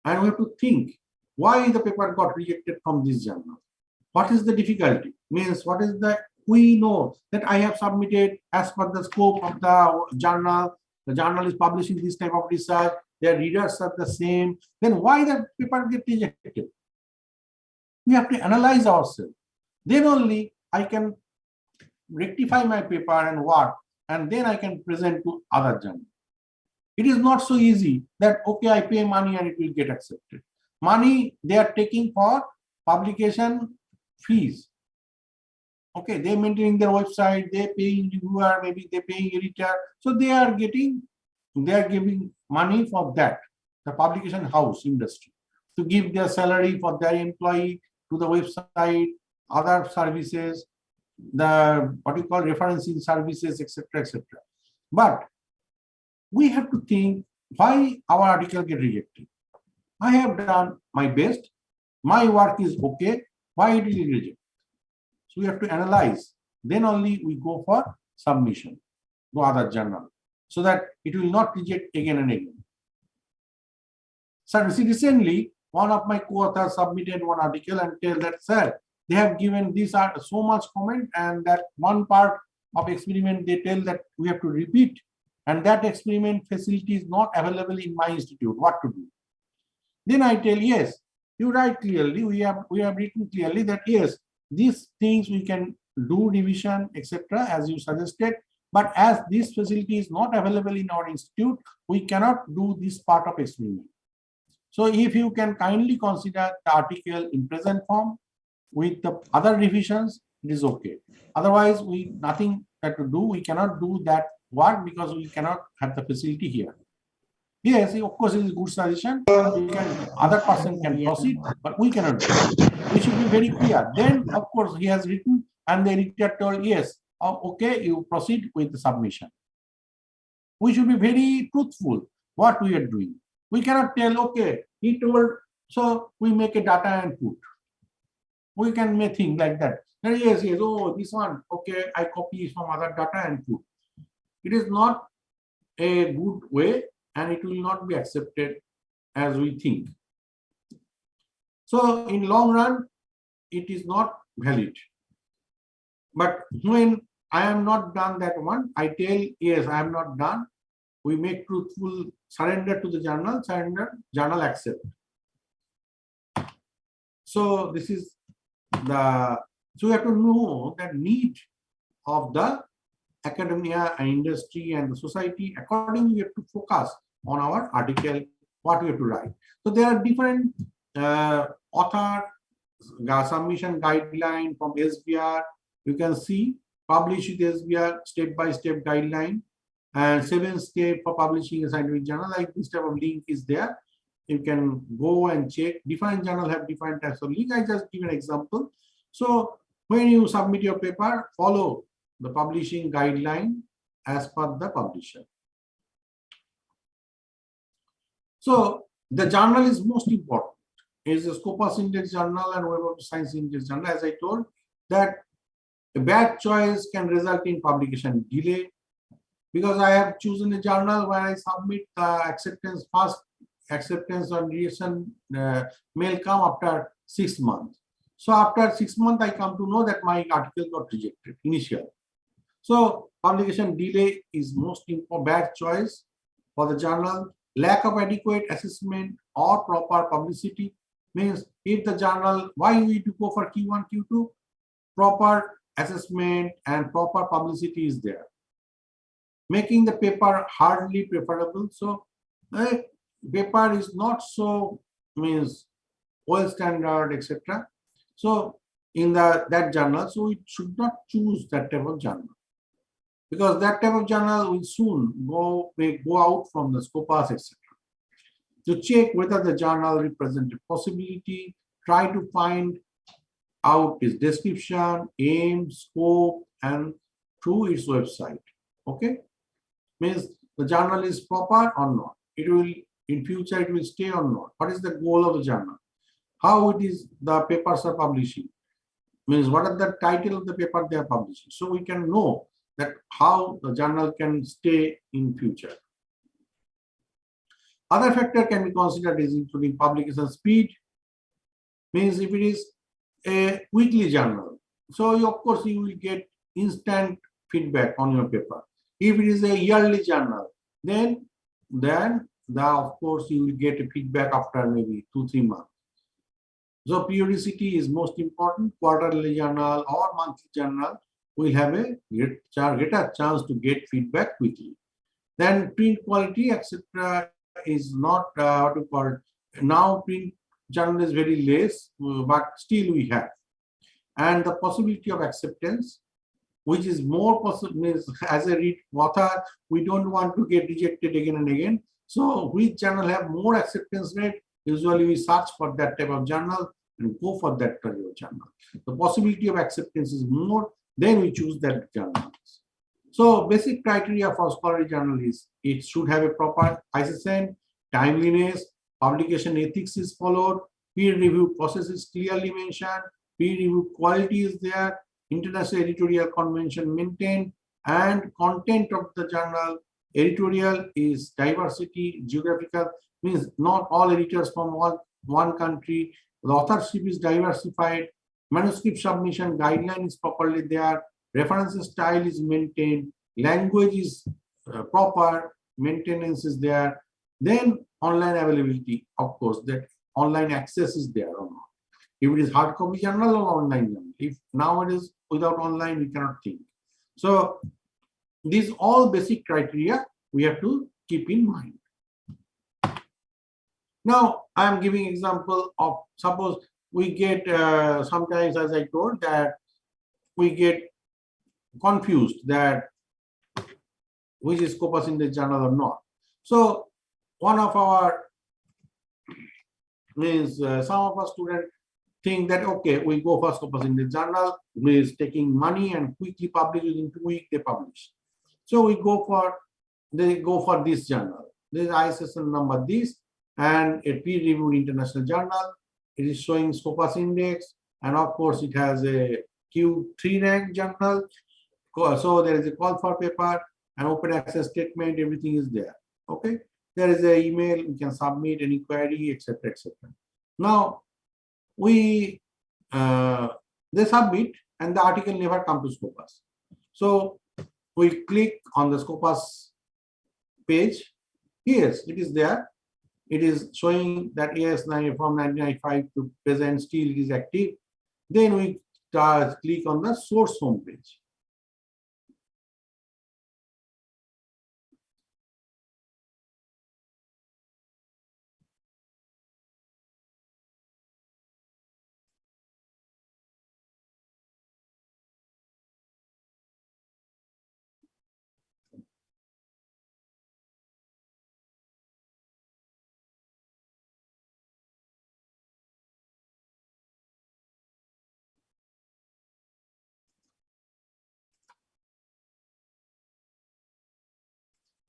and we have to think why the paper got rejected from this journal. What is the difficulty? Means what is the, we know that I have submitted as per the scope of the journal. The journal is publishing this type of research. Their readers are the same. Then why the paper get rejected? We have to analyze ourselves. Then only I can rectify my paper and work, and then I can present to other journals. It is not so easy that, okay, I pay money and it will get accepted. Money they are taking for publication fees. Okay, they maintaining their website, they paying reviewer, maybe they paying editor. So they are giving money for that, the publication house industry, to give their salary for their employee, to the website, other services, the what you call referencing services, etc., etc. But we have to think why our article get rejected. I have done my best, my work is okay, why it will be rejected? So we have to analyze. Then only we go for submission to other journal, so that it will not reject again and again. So recently, one of my co-authors submitted one article and tell that, sir, they have given this so much comment, and that one part of experiment they tell that we have to repeat, and that experiment facility is not available in my institute. What to do? Then I tell, yes, you write clearly. We have written clearly that yes, these things we can do revision, etc., as you suggested. But as this facility is not available in our institute, we cannot do this part of experiment. So if you can kindly consider the article in present form with the other revisions, it is okay. Otherwise, we nothing that to do. We cannot do that work because we cannot have the facility here. Yes, of course, it is a good suggestion. We can, other person can proceed, but we cannot do. We should be very clear. Then, of course, he has written, and the editor told, yes, okay, you proceed with the submission. We should be very truthful what we are doing. We cannot tell, okay, he told, so we make a data and put. We can make things like that. Yes, yes, oh, this one, okay, I copy from other data and put. It is not a good way, and it will not be accepted as we think. So in long run, it is not valid. But when I am not done that one, I tell, yes, I am not done. We make truthful surrender to the journal, journal accept. So this is the, so we have to know the need of the academia and industry and the society. Accordingly, we have to focus on our article, what we have to write. So there are different author submission guideline from SBR. You can see publish with SBR step-by-step guideline and 7 step for publishing a scientific journal. Like this type of link is there. You can go and check. Different journals have different types of link. I just give an example. So when you submit your paper, follow the publishing guideline as per the publisher. So the journal is most important. It is a Scopus Index journal and Web of Science Index journal. As I told, that a bad choice can result in publication delay, because I have chosen a journal where I submit the acceptance, first acceptance on reaction mail come after 6 months. So after 6 months, I come to know that my article got rejected initially. So publication delay is most important, bad choice for the journal. Lack of adequate assessment or proper publicity means if the journal, why we need to go for Q1, Q2, proper assessment and proper publicity is there, making the paper hardly preferable. So paper is not so means well standard, etc. So in that journal, so we should not choose that type of journal, because that type of journal will soon may go out from the Scopus, etc. To check whether the journal represents a possibility, try to find out its description, aim, scope, and through its website. Okay, means the journal is proper or not. It will in future it will stay or not. What is the goal of the journal? How it is the papers are publishing? Means what are the title of the paper they are publishing? So we can know that how the journal can stay in future. Other factor can be considered is including publication speed. Means if it is a weekly journal, so you, of course you will get instant feedback on your paper. If it is a yearly journal, then of course you will get a feedback after maybe 2-3 months. So periodicity is most important. Quarterly journal or monthly journal will have a greater chance to get feedback quickly. Then print quality, etc., is not what you call it. Now print journal is very less, but still we have. And the possibility of acceptance, which is more possible, means as a read author, we don't want to get rejected again and again. So which journal have more acceptance rate? Usually we search for that type of journal and go for that type of journal. The possibility of acceptance is more, then we choose that journal. So basic criteria for scholarly journal is it should have a proper ISSN, timeliness, publication ethics is followed, peer review process is clearly mentioned, peer review quality is there, international editorial convention maintained, and content of the journal editorial is diversity, geographical, means not all editors from one country, the authorship is diversified, manuscript submission guideline is properly there, reference style is maintained, language is proper, maintenance is there, then online availability, of course, that online access is there or not. If it is hard copy journal or online journal. If nowadays without online, we cannot think. So these all basic criteria we have to keep in mind. Now I am giving example of, suppose we get sometimes, as I told, that we get confused that which is Scopus Index journal or not. So one of our means some of our students think that okay, we go for Scopus Index journal, who is taking money and quickly publish, within 2 weeks they publish. So we go for, they go for this journal. This is ISSN number this, and a peer-reviewed international journal. It is showing Scopus Index, and of course it has a Q3 rank journal. So there is a call for paper, an open access statement, everything is there. Okay, there is an email, you can submit any query, etc., etc. Now we they submit, and the article never comes to Scopus. So we click on the Scopus page. Yes, it is there. It is showing that yes, from 1995 to present still it is active. Then we click on the source home page.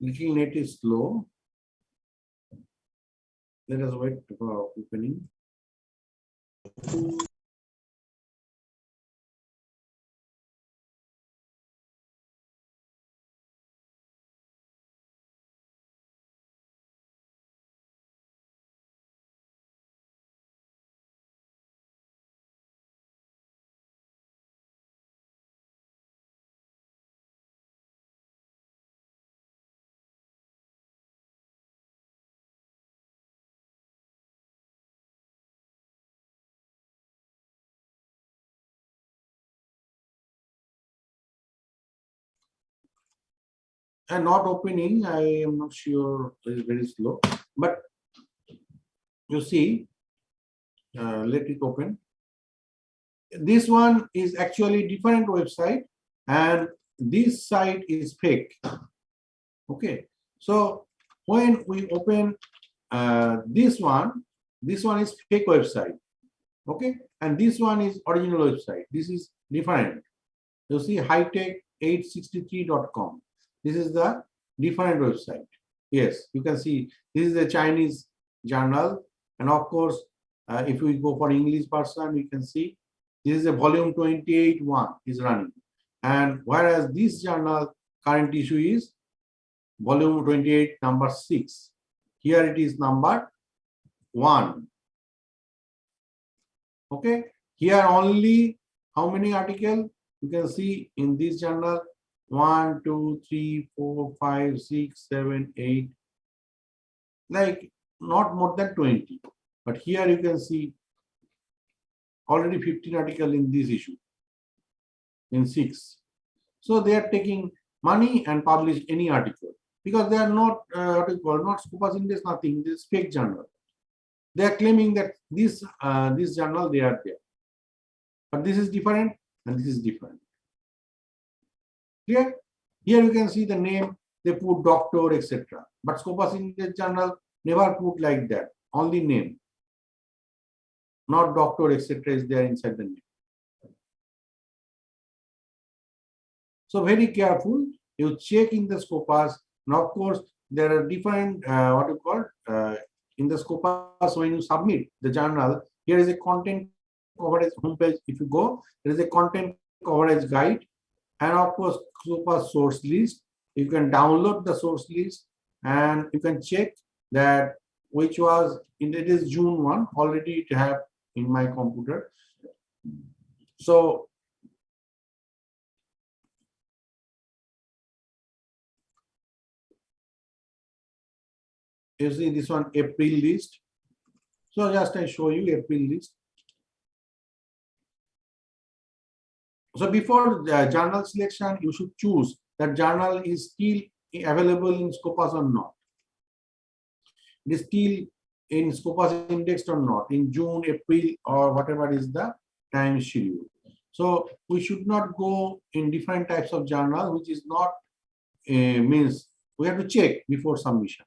Little net is slow. Let us wait for opening. And not opening, I am not sure, it is very slow, but you see, let it open. This one is actually different website, and this site is fake. Okay, so when we open this one is fake website. Okay, and this one is original website. This is different. You see, hightech863.com. This is the different website. Yes, you can see this is a Chinese journal, and of course, if we go for English version, we can see this is a volume 28.1 is running, and whereas this journal current issue is volume 28 number 6. Here it is number 1. Okay, here only how many articles you can see in this journal? 1, 2, 3, 4, 5, 6, 7, 8, like not more than 20. But here you can see already 15 articles in this issue, in 6. So they are taking money and publish any article because they are not not Scopus Index, nothing. This fake journal. They are claiming that this journal they are there, but this is different and this is different. Clear? Here you can see the name, they put doctor, etc. But Scopus Index journal never put like that, only name. Not doctor, etc. is there inside the name. So very careful, you check in the Scopus. Now, of course, there are different, in the Scopus, when you submit the journal, here is a content coverage homepage. If you go, there is a content coverage guide, and of course, Scopus source list. You can download the source list, and you can check that which was, it is June 1, already it have in my computer. So you see this one, April list. So just I show you April list. So before the journal selection, you should choose that journal is still available in Scopus or not. It is still in Scopus indexed or not in June, April, or whatever is the time schedule. So we should not go in different types of journal, which is not means we have to check before submission.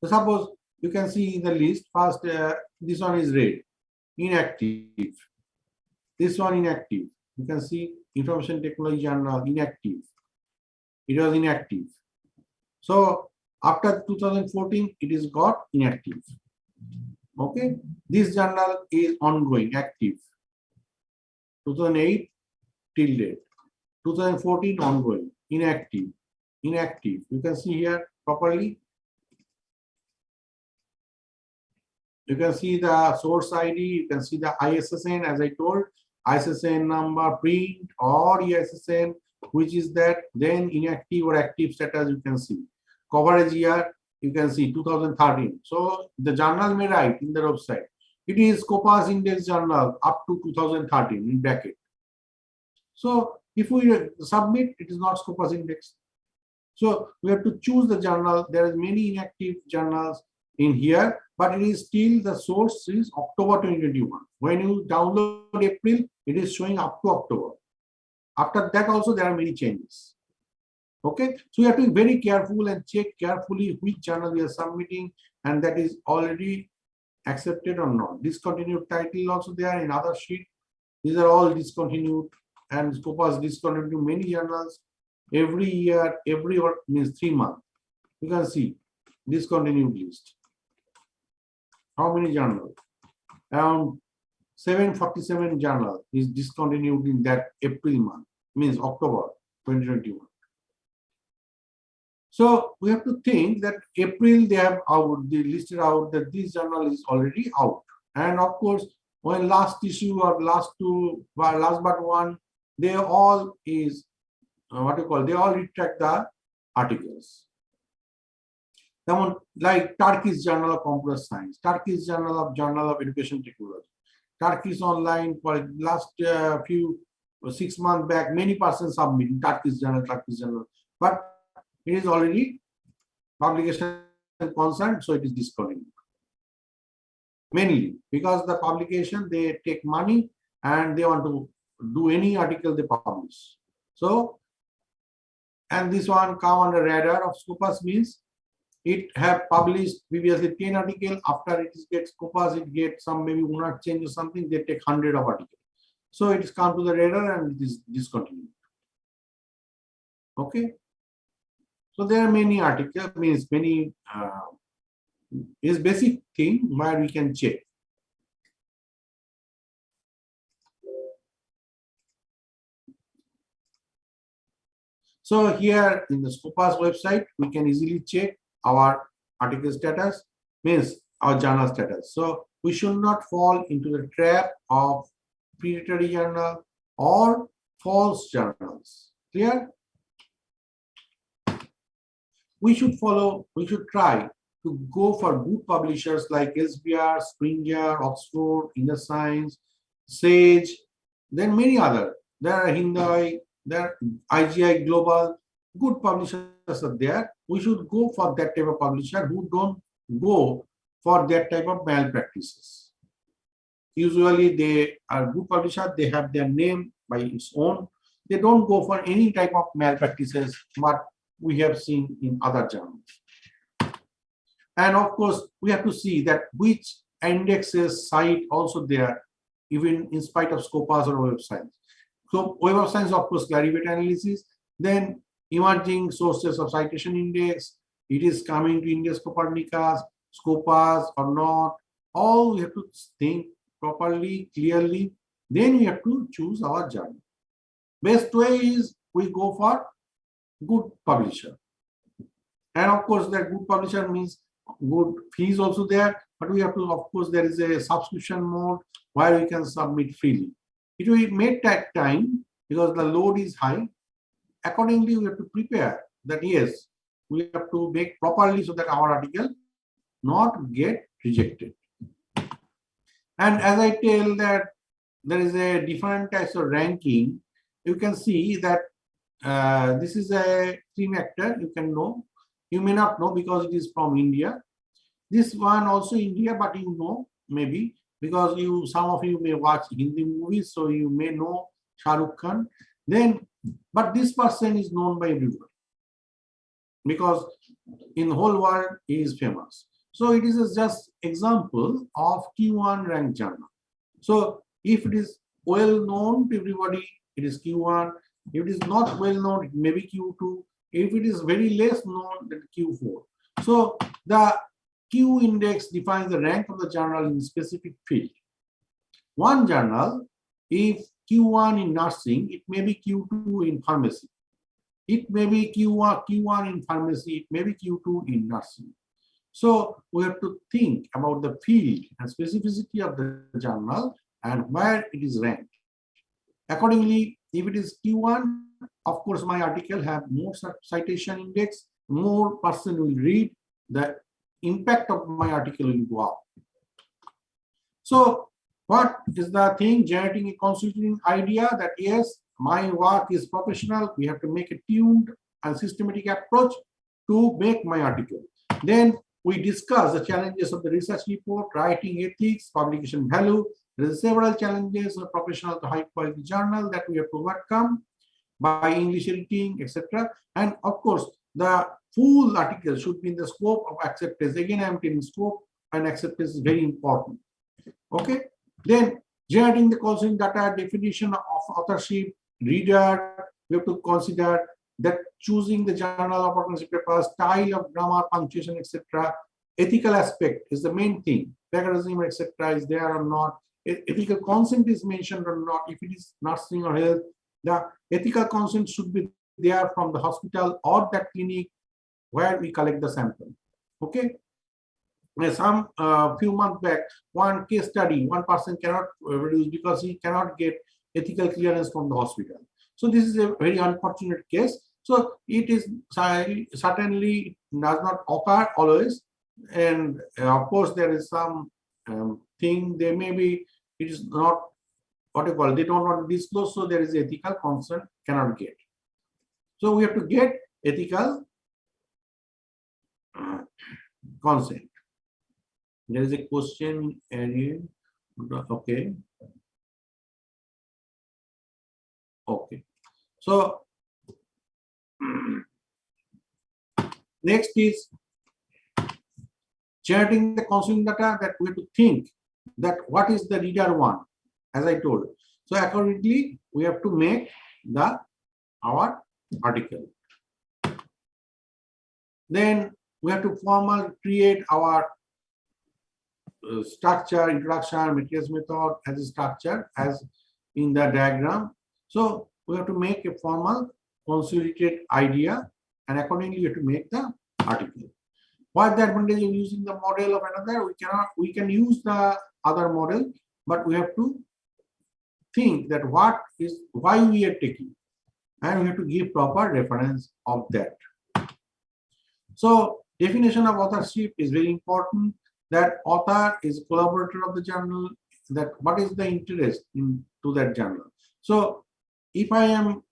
So suppose you can see in the list first, this one is red, inactive. This one inactive. You can see information technology journal inactive. It was inactive. So after 2014, it is got inactive. Okay, this journal is ongoing, active. 2008 till date. 2014 ongoing, inactive, inactive. You can see here properly. You can see the source ID, you can see the ISSN as I told, ISSN number, print or ISSN, which is that, then inactive or active status you can see. Coverage year, you can see 2013. So the journal may write in the website. It is Scopus Index journal up to 2013 in bracket. So if we submit, it is not Scopus Index. So we have to choose the journal. There are many inactive journals in here, but it is still the source is October 2021. When you download April, it is showing up to October. After that also there are many changes. Okay, so you have to be very careful and check carefully which journal you are submitting, and that is already accepted or not. Discontinued title also there in other sheet. These are all discontinued, and Scopus discontinued many journals every year, every means 3 months. You can see discontinued list. How many journals? Around 747 journal is discontinued in that April month, means October 2021. So we have to think that April they have out, they listed out that this journal is already out. And of course, when last issue or last two, last but one, they all is what you call, they all retract the articles. Someone like Turkish Journal of Computer Science, Turkish Journal of Education Technology, Turkish Online for last few 6 months back, many persons submitting Turkish Journal, but it is already publication concerned, so it is discontinued. Mainly because the publication they take money and they want to do any article they publish. So, and this one come under radar of Scopus means it have published previously 10 articles. After it gets Scopus, it gets some maybe one or change or something. They take 100 of articles. So it is come to the radar and it is discontinued. Okay. So there are many articles, means many is basic thing where we can check. So here in the Scopus website, we can easily check our article status, means our journal status. So we should not fall into the trap of predatory journal or false journals. Clear? We should try to go for good publishers like SBR, Springer, Oxford, Inner Science, Sage, then many other. There are Hindai, there are IGI Global, good publishers are there. We should go for that type of publisher who don't go for that type of malpractices. Usually they are good publishers, they have their name by its own. They don't go for any type of malpractices, but we have seen in other journals. And of course, we have to see that which indexes cite also there, even in spite of Scopus or Web of Science. So Web of Science, of course, Clarivate analysis, then emerging sources of citation index, it is coming to Index Copernicus, Scopus or not, all we have to think properly, clearly, then we have to choose our journal. Best way is we go for good publisher. And of course, that good publisher means good fees also there, but we have to, of course, there is a subscription mode where we can submit freely. It will make that time because the load is high. Accordingly, we have to prepare that yes, we have to make properly so that our article not get rejected. And as I tell that there is a different types of ranking. You can see that this is a stream actor. You can know, you may not know because it is from India. This one also India, but you know maybe because you some of you may watch Hindi movies, so you may know Shah Rukh Khan. Then, but this person is known by everyone because in the whole world he is famous. So it is a just example of Q1 rank journal. So if it is well known to everybody, it is Q1. If it is not well known, it may be Q2. If it is very less known, then Q4. So the Q index defines the rank of the journal in specific field. One journal, if Q1 in nursing, it may be Q2 in pharmacy. It may be Q1 in pharmacy, it may be Q2 in nursing. So we have to think about the field and specificity of the journal and where it is ranked. Accordingly, if it is Q1, of course, my article have more citation index, more person will read, the impact of my article will go up. So what is the thing? Generating a constituting idea that yes, my work is professional. We have to make a tuned and systematic approach to make my article. Then we discuss the challenges of the research report, writing ethics, publication value. There are several challenges of professional to high quality journal that we have to overcome by English editing, etc. And of course, the full article should be in the scope of acceptance. Again, I am telling scope and acceptance is very important. Okay. Then generating the content data, definition of authorship, reader, we have to consider that choosing the journal of organization paper, style of grammar, punctuation, etc. Ethical aspect is the main thing. Plagiarism, etc. is there or not. Ethical consent is mentioned or not. If it is nursing or health, the ethical consent should be there from the hospital or that clinic where we collect the sample. Okay. Some few months back, one case study, one person cannot produce because he cannot get ethical clearance from the hospital. So this is a very unfortunate case. So it is certainly does not occur always, and of course there is some thing there may be it is not what you call they don't want to disclose, so there is ethical consent cannot get. So we have to get ethical consent. There is a question area. Okay. Okay. So next is generating the constant data that we have to think that what is the reader one, as I told. So accordingly, we have to make our article. Then we have to formally create our structure, introduction, materials method as a structure as in the diagram. So we have to make a formal consolidated idea and accordingly you have to make the article. What the advantage of using the model of another? We can use the other model, but we have to think that why we are taking, and we have to give proper reference of that. So definition of authorship is very important. That author is collaborator of the journal. That what is the interest into that journal? So if I am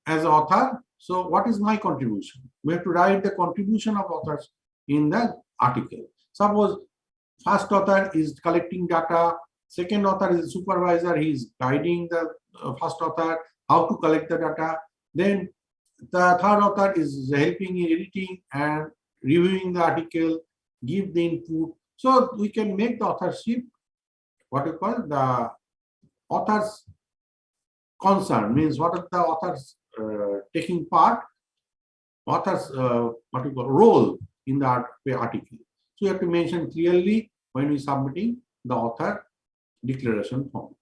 as author, so what is my contribution? We have to write the contribution of authors in the article. Suppose first author is collecting data, second author is a supervisor, he is guiding the first author how to collect the data. Then the third author is helping in editing and reviewing the article, give the input. So we can make the authorship what you call the author's concern, means what are the authors taking part, author's what you call role in the article. So you have to mention clearly when we submitting the author declaration form.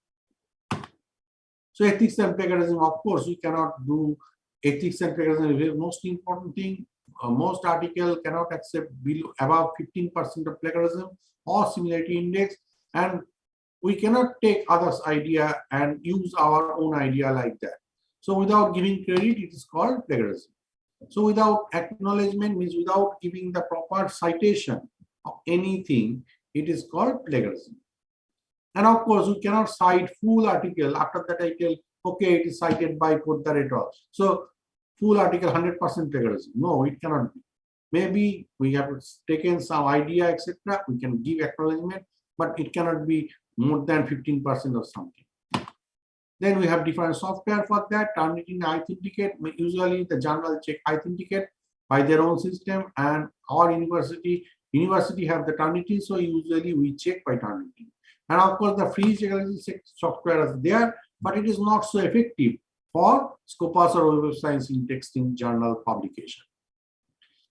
So ethics and plagiarism, of course, we cannot do ethics and plagiarism is the most important thing. Most article cannot accept below above 15% of plagiarism or similarity index, and we cannot take others' idea and use our own idea like that. So without giving credit, it is called plagiarism. So without acknowledgement means without giving the proper citation of anything, it is called plagiarism. And of course, we cannot cite full article after the title. Okay, it is cited by Poddar et al. So full article 100% plagiarism. No, it cannot be. Maybe we have taken some idea, etc. We can give acknowledgement, but it cannot be more than 15% or something. Then we have different software for that. Turnitin Authenticate. Usually the journal check Authenticate by their own system, and our university have the Turnitin, so usually we check by Turnitin. And of course, the free software is there, but it is not so effective for Scopus or Web of Science in texting journal publication.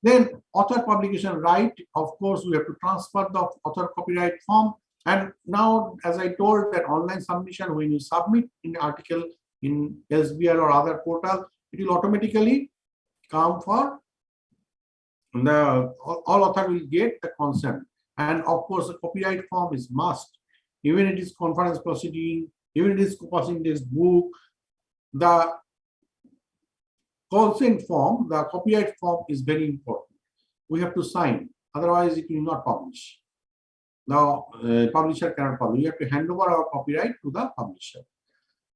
Then author publication right, of course, we have to transfer the author copyright form. And now, as I told, that online submission, when you submit an article in SBR or other portal, it will automatically come for the all author will get the consent. And of course, the copyright form is must. Even it is conference proceeding, even it is Scopus Index book, the consent form, the copyright form is very important. We have to sign, otherwise it will not publish. Now, publisher cannot publish. We have to hand over our copyright to the publisher.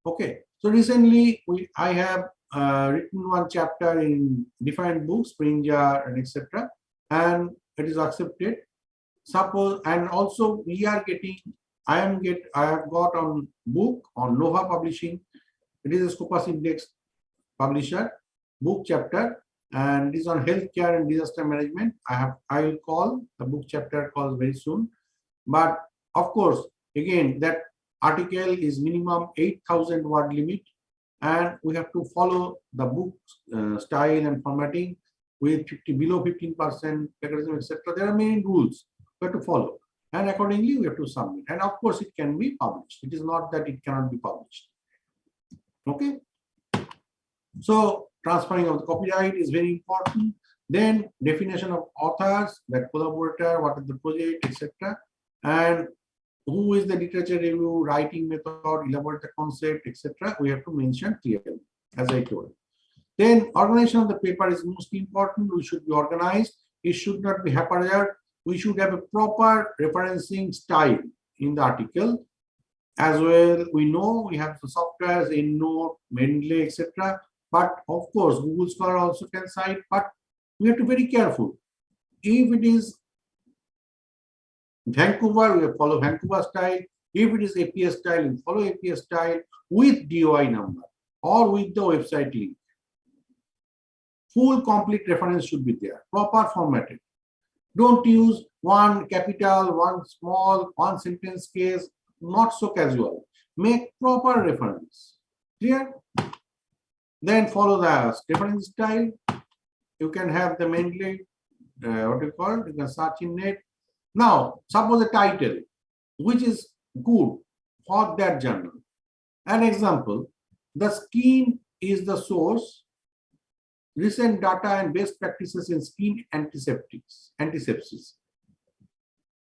Okay. So recently, I have written one chapter in different books, Springer and etc., and it is accepted. Suppose, and also we are getting. I have got on book on Nova Publishing. It is a Scopus Index publisher book chapter, and it is on healthcare and disaster management. I will call the book chapter calls very soon. But of course, again, that article is minimum 8,000 word limit, and we have to follow the book style and formatting with below 15% plagiarism, etc. There are many rules we have to follow, and accordingly we have to submit. And of course, it can be published. It is not that it cannot be published. Okay. So transferring of the copyright is very important. Then definition of authors, that collaborator, what is the project, etc. And who is the literature review, writing method, elaborate the concept, etc. We have to mention clearly, as I told. Then organization of the paper is most important. We should be organized. It should not be haphazard. We should have a proper referencing style in the article. As well, we know we have the softwares in Note, Mendeley, etc. But of course, Google Scholar also can cite, but we have to be very careful. If it is Vancouver, we follow Vancouver style. If it is APS style, we follow APS style with DOI number or with the website link. Full complete reference should be there, proper formatted. Don't use one capital, one small, one sentence case, not so casual. Make proper reference. Clear? Then follow the reference style. You can have the mainly, what you call it, you can search in net. Now, suppose a title, which is good for that journal. An example, the skin is the source, recent data and best practices in skin antisepsis.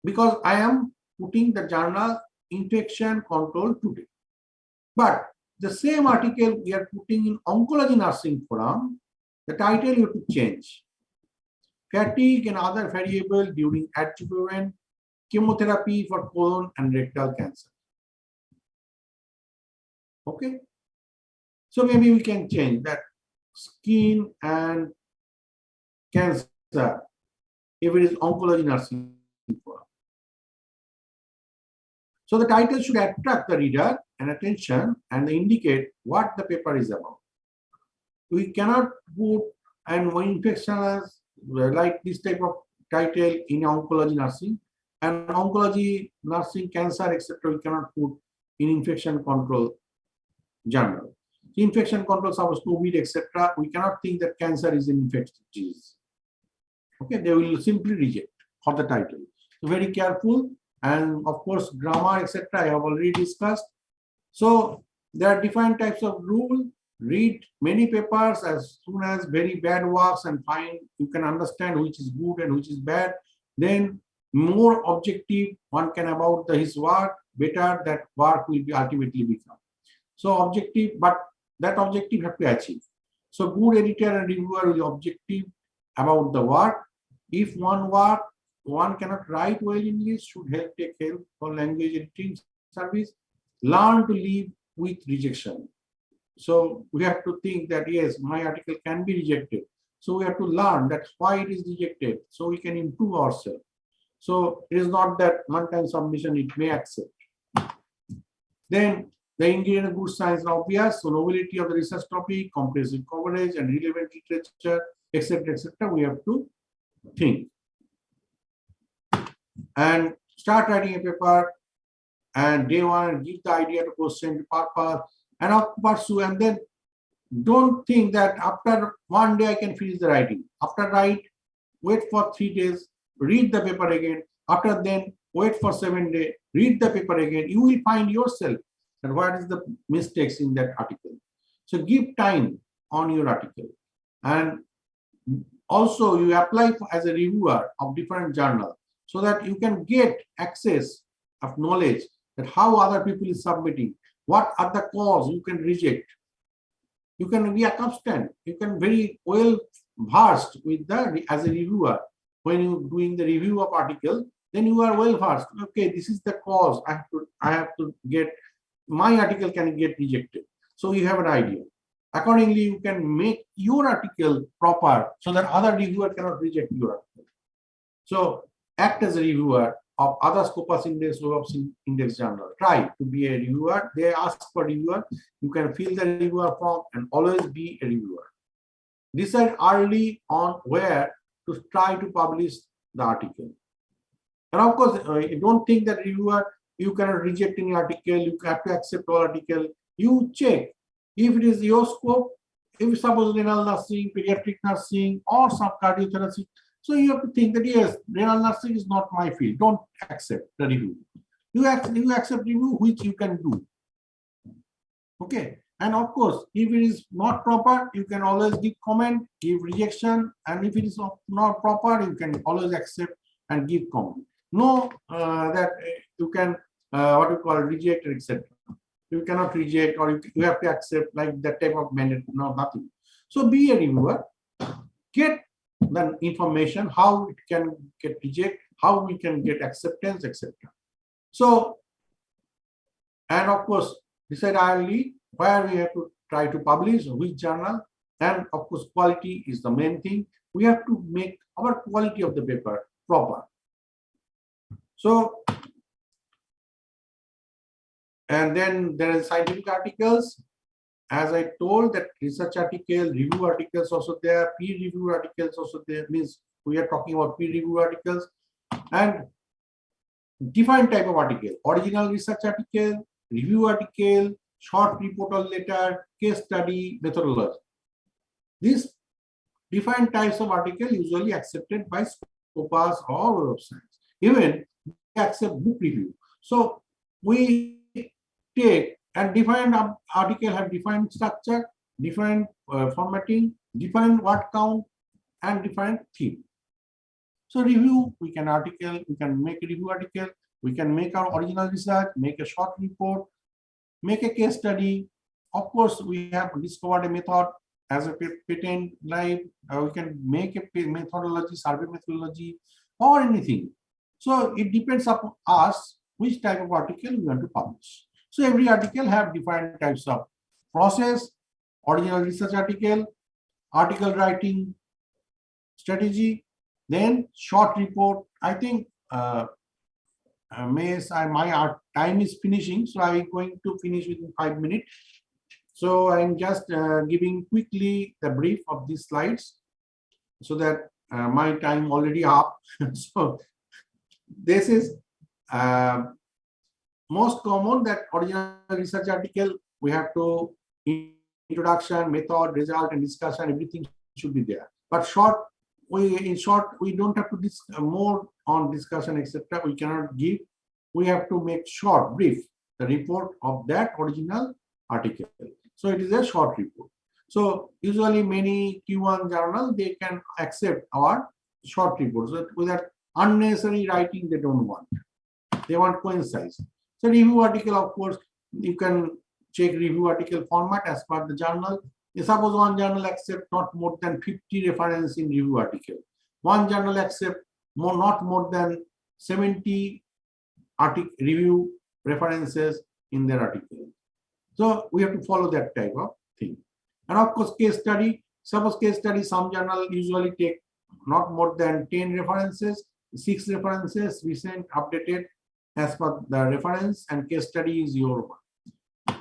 Because I am putting the journal infection control today. But the same article we are putting in oncology nursing forum, the title you have to change. Fatigue and other variable during adjuvant chemotherapy for colon and rectal cancer. Okay. So maybe we can change that skin and cancer if it is oncology nursing forum. So the title should attract the reader and attention and indicate what the paper is about. We cannot put and one infection like this type of title in oncology nursing, and oncology nursing cancer etc. we cannot put in infection control journal. Infection control suppose COVID etc. we cannot think that cancer is an infectious disease. Okay, they will simply reject for the title. So very careful, and of course grammar etc. I have already discussed. So there are different types of rule. Read many papers as soon as very bad works and find you can understand which is good and which is bad. Then more objective one can about his work, better that work will be ultimately become. So objective, but that objective have to achieve. So good editor and reviewer will be objective about the work. If one cannot write well English, should take help for language editing, service, learn to live with rejection. So we have to think that yes, my article can be rejected. So we have to learn that why it is rejected, so we can improve ourselves. So it is not that one-time submission it may accept. Then the ingredient of good science is obvious. So novelty of the research topic, comprehensive coverage, and relevant literature, etc. We have to think and start writing a paper. And day one, give the idea to question, the purpose, and pursue. And then don't think that after one day I can finish the writing. After write, wait for 3 days, read the paper again. After then, wait for 7 days, read the paper again. You will find yourself and what is the mistakes in that article. So give time on your article. And also you apply as a reviewer of different journals so that you can get access of knowledge that how other people is submitting, what are the cause you can reject. You can be a constant, you can very well versed with the as a reviewer. When you doing the review of article, then you are well versed. Okay, this is the cause. I have to get my article can get rejected. So you have an idea. Accordingly, you can make your article proper so that other reviewer cannot reject your article. So act as a reviewer of other Scopus Index, Scopus Index journal. Try to be a reviewer. They ask for reviewer. You can fill the reviewer form and always be a reviewer. Decide early on where to try to publish the article. And of course, you don't think that reviewer, you cannot reject any article, you have to accept all article. You check if it is your scope, if suppose renal nursing, pediatric nursing, or some cardiothoracic. So you have to think that yes, renal nursing is not my field. Don't accept the review. You accept review which you can do. Okay. And of course, if it is not proper, you can always give comment, give rejection. And if it is not proper, you can always accept and give comment. No, that you can what you call reject, etc. You cannot reject or you have to accept like that type of mandate. No, nothing. So be a reviewer. Get the information how it can get reject, how we can get acceptance, etc. So, and of course, decide early where we have to try to publish, which journal, and of course, quality is the main thing. We have to make our quality of the paper proper. So, and then there is scientific articles. As I told that research article, review articles also there, peer review articles also there, means we are talking about peer review articles and different type of article, original research article, review article, short report or letter, case study, methodology. These different types of article usually accepted by Scopus or Web of Science. Even they accept book review. So we take and different article have different structure, different formatting, different word count, and different theme. So review, we can make a review article, we can make our original research, make a short report, make a case study. Of course, we have discovered a method as a patent live. We can make a methodology, survey methodology, or anything. So it depends upon us which type of article we want to publish. So every article have different types of process, original research article writing strategy, then short report. I think my time is finishing, so I'm going to finish within 5 minutes. So I'm just giving quickly the brief of these slides so that my time already up. So this is most common that original research article, we have to introduction, method, result, and discussion, everything should be there. But in short, we don't have to more on discussion, etc. We cannot give. We have to make short, brief, the report of that original article. So it is a short report. So usually many Q1 journal, they can accept our short reports. So without unnecessary writing, they don't want. They want concise. So review article, of course, you can check review article format as per the journal. Suppose one journal accept not more than 50 reference in review article. One journal accept not more than 70 article review references in their article. So we have to follow that type of thing. And of course, case study. Suppose case study, some journal usually take not more than 10 references, 6 references, recent, updated as per the reference, and case study is your one.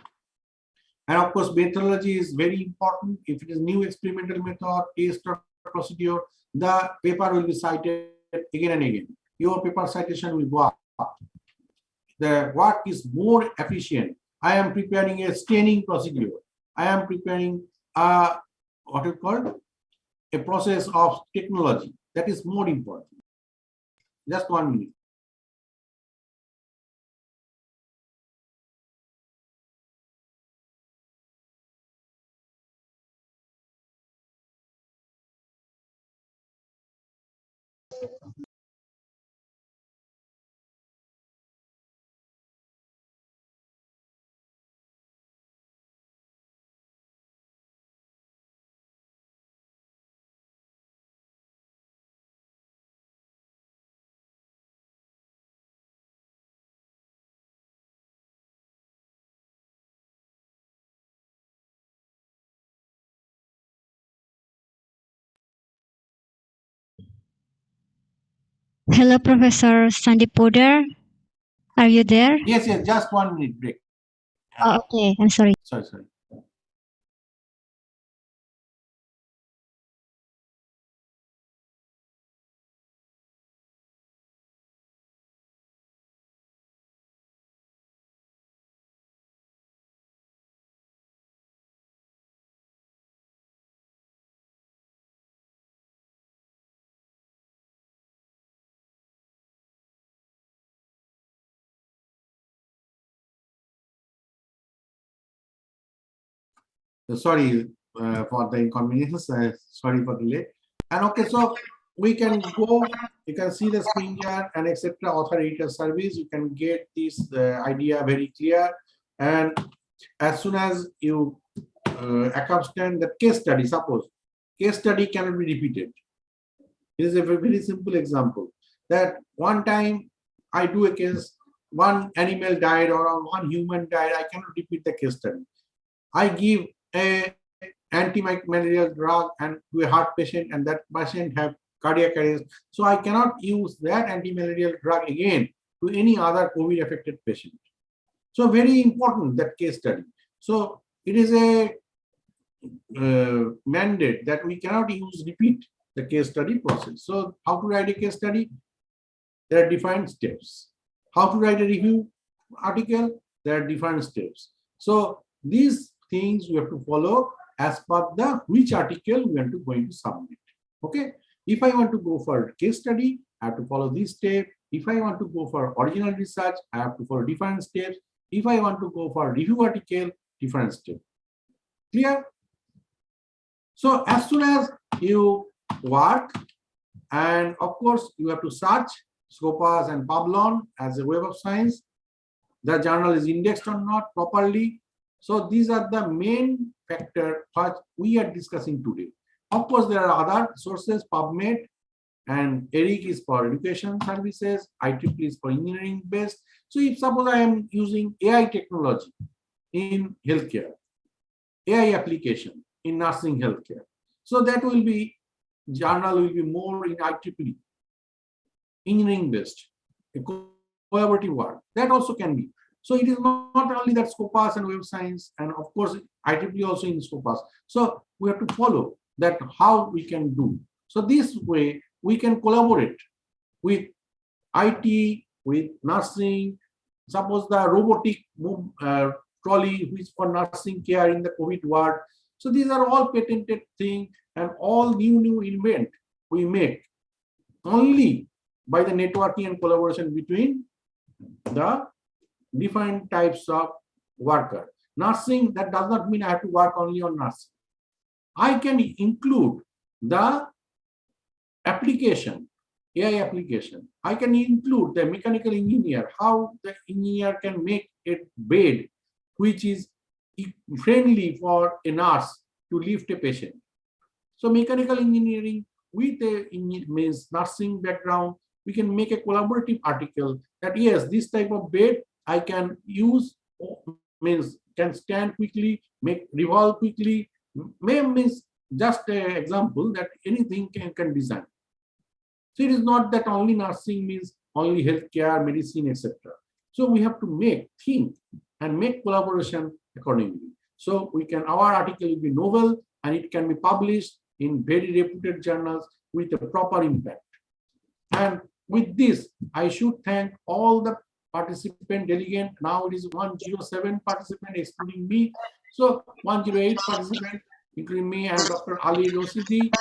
And of course, methodology is very important. If it is new experimental method, test or procedure, the paper will be cited again and again. Your paper citation will go up. The work is more efficient. I am preparing a staining procedure. I am preparing a what is called a process of technology. That is more important. Just 1 minute. Hello, Professor Sandeep. Are you there? Yes, yes, just 1 minute break. Oh, okay. I'm sorry. Sorry. Sorry for the inconvenience. Sorry for delay. And okay, so we can go. You can see the screen here and etc. Author editor service. You can get this idea very clear. And as soon as you understand the case study, suppose case study cannot be repeated. It is a very simple example that one time I do a case, one animal died or one human died. I cannot repeat the case study. I give a antimalarial drug and to a heart patient, and that patient have cardiac arrest. So I cannot use that antimalarial drug again to any other COVID affected patient. So very important that case study. So it is a mandate that we cannot repeat the case study process. So how to write a case study? There are defined steps. How to write a review article? There are different steps. So these things we have to follow as per the which article we are going to submit. Okay. If I want to go for case study, I have to follow this step. If I want to go for original research, I have to follow different steps. If I want to go for review article, different step. Clear? So as soon as you work, and of course you have to search Scopus and Publon as a Web of Science. The journal is indexed or not properly. So these are the main factor which we are discussing today. Of course, there are other sources, PubMed and ERIC is for education services, IEEE is for engineering based. So if suppose I am using AI technology in healthcare, AI application in nursing healthcare, so that will be journal will be more in IEEE, engineering based, a collaborative work. That also can be. So it is not only that Scopus and Web Science, and of course IEEE also in Scopus. So we have to follow that how we can do. So this way we can collaborate with IT, with nursing. Suppose the robotic trolley which for nursing care in the COVID ward. So these are all patented things and all new invent we make only by the networking and collaboration between the different types of worker. Nursing, that does not mean I have to work only on nursing. I can include the application, AI application. I can include the mechanical engineer, how the engineer can make a bed which is friendly for a nurse to lift a patient. So mechanical engineering with a means nursing background, we can make a collaborative article that yes, this type of bed I can use, means can stand quickly, make revolve quickly. Means just an example that anything can design. So it is not that only nursing means only healthcare, medicine, etc. So we have to think, and make collaboration accordingly. So our article will be novel and it can be published in very reputed journals with a proper impact. And with this, I should thank all the participant delegate. Now it is 107 participant excluding me. So 108 participant including me and Dr. Ali Rosidi,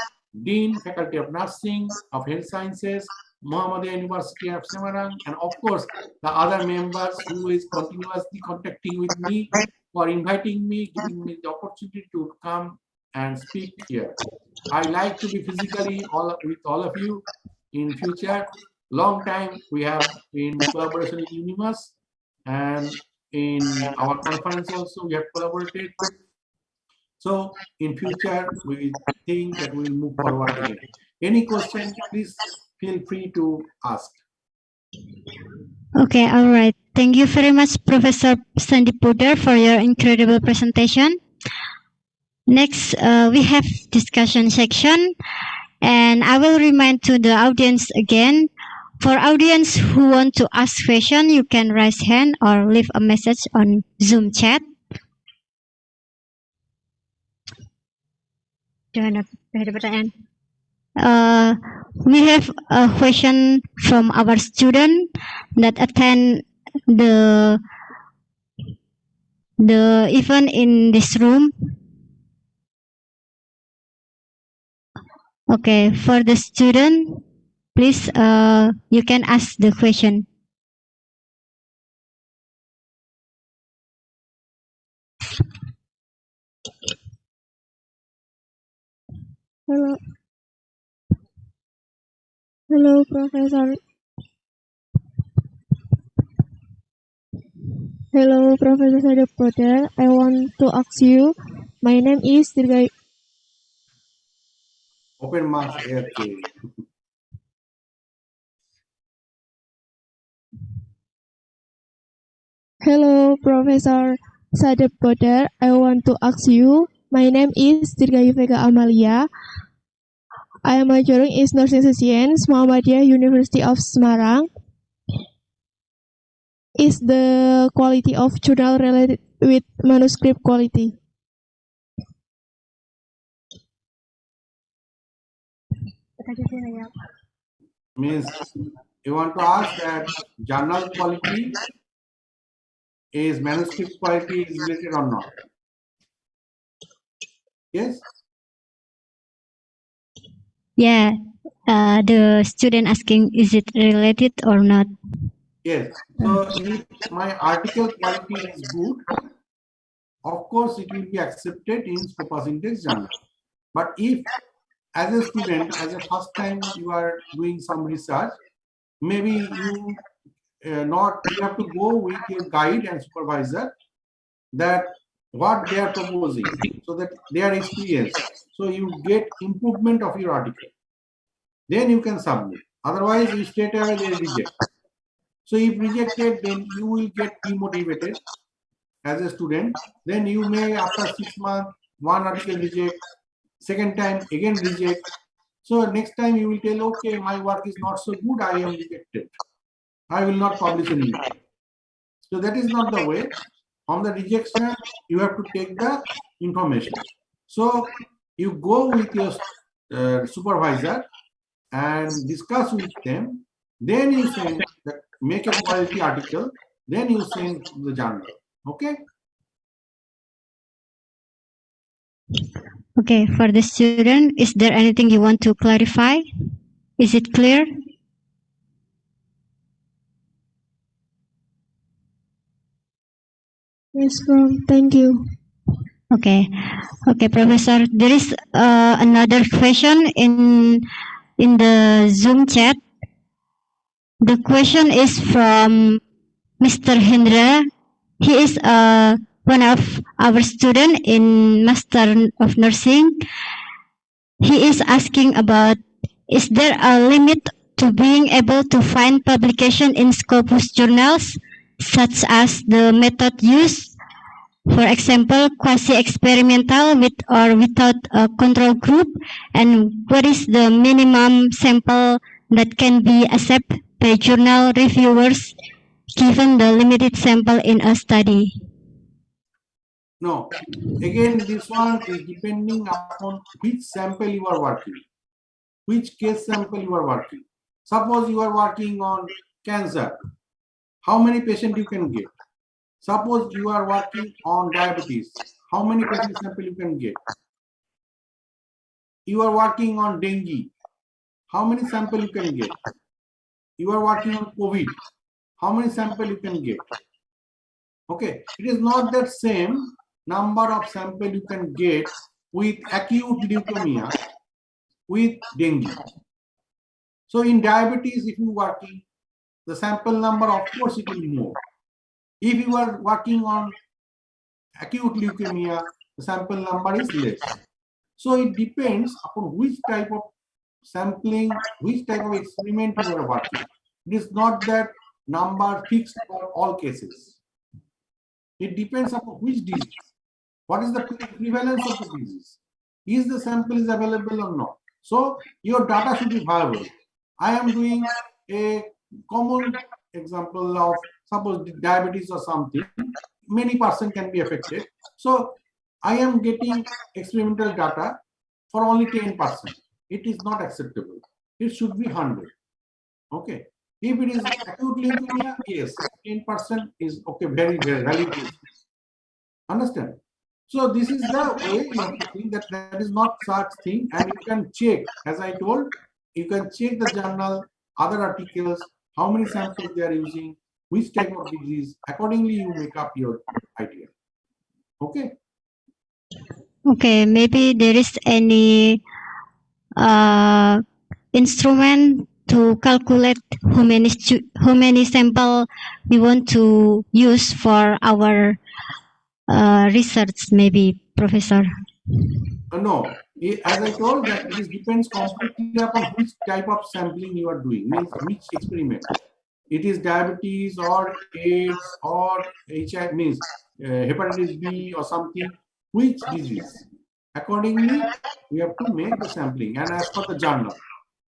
Dean, Faculty of Nursing of Health Sciences, Muhammadiyah University of Semarang, and of course the other members who is continuously contacting with me, for inviting me, giving me the opportunity to come and speak here. I like to be physically with all of you in future. Long time we have in collaboration with Unimus, and in our conference also we have collaborated. So in future we think that we will move forward again. Any question, please feel free to ask. Okay, all right. Thank you very much, Professor Sandeep Puder, for your incredible presentation. Next, we have discussion section, and I will remind to the audience again. For audience who want to ask question, you can raise hand or leave a message on Zoom chat. Jangan ada pertanyaan. We have a question from our student that attend the event in this room. Okay, for the student, please you can ask the question. Hello. Hello, Professor. Hello, Professor Sandeep Puder. I want to ask you. My name is Dirgai. Open marks, okay. Hello, Professor Sandeep Puder. I want to ask you. My name is Dirgayu Vega Amalia. I am majoring in Nursing Science, Muhammadiyah University of Semarang. Is the quality of journal related with manuscript quality? Means you want to ask that journal quality is manuscript quality is related or not? Yes? Yeah, the student asking, is it related or not? Yes. So if my article quality is good, of course it will be accepted in Scopus Index journal. But if as a student, as a first time you are doing some research, maybe you have to go with your guide and supervisor that what they are proposing, so that their experience, so you get improvement of your article. Then you can submit. Otherwise, you straight away they reject. So if rejected, then you will get demotivated as a student. Then you may, after 6 months, one article reject, second time again reject. So next time you will tell, okay, my work is not so good, I am rejected. I will not publish anymore. So that is not the way. From the rejection, you have to take the information. So you go with your supervisor and discuss with them. Then you send, make a quality article. Then you send to the journal. Okay. Okay, for the student, is there anything you want to clarify? Is it clear? Yes, Prof. Thank you. Okay, okay, Professor. There is another question in the Zoom chat. The question is from Mr. Hendra. He is one of our student in Master of Nursing. He is asking about, is there a limit to being able to find publication in Scopus journals? such as the method used, for example, quasi-experimental with or without a control group, and what is the minimum sample that can be accepted by journal reviewers given the limited sample in a study? No. Again, this one is depending upon which sample you are working, which case sample you are working. Suppose you are working on cancer, how many patients you can get? Suppose you are working on diabetes, how many patient sample you can get? You are working on dengue, how many sample you can get? You are working on COVID, how many sample you can get? Okay, it is not that same number of sample you can get with acute leukemia with dengue. So in diabetes, if you are working, the sample number, of course, it will be more. If you are working on acute leukemia, the sample number is less. So it depends upon which type of sampling, which type of experiment you are working. It is not that number fixed for all cases. It depends upon which disease. What is the prevalence of the disease? Is the sample is available or not? So your data should be viable. I am doing a common example of suppose diabetes or something. Many person can be affected. So I am getting experimental data for only 10%. It is not acceptable. It should be 100. Okay. If it is acute leukemia, yes, 10% is okay, very, very valid. Understand? So this is the way you have to think that that is not such thing, and you can check, as I told, you can check the journal, other articles, how many samples they are using, which type of disease. Accordingly, you make up your idea. Okay. Okay, maybe there is any instrument to calculate how many sample we want to use for our research, maybe, Professor. No, as I told that it is depends completely upon which type of sampling you are doing, means which experiment. It is diabetes or AIDS or HIV, means hepatitis B or something, which disease. Accordingly, we have to make the sampling and as per the journal.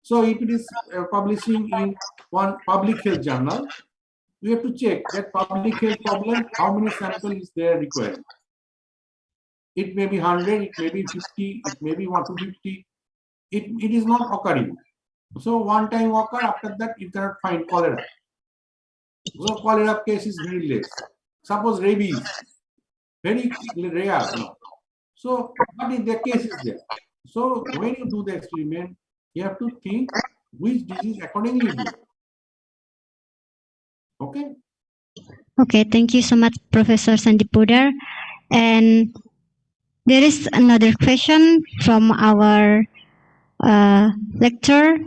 So if it is publishing in one public health journal, we have to check that public health problem, how many samples they are requiring. It may be 100, it may be 50, it may be 150. It is not occurring. So one time occur, after that you cannot find cholera. So cholera case is very less. Suppose rabies, very rare now. So, but in the case is there. So when you do the experiment, you have to think which disease accordingly do. Okay. Okay, thank you so much, Professor Sandeep Pudar. And there is another question from our lecturer.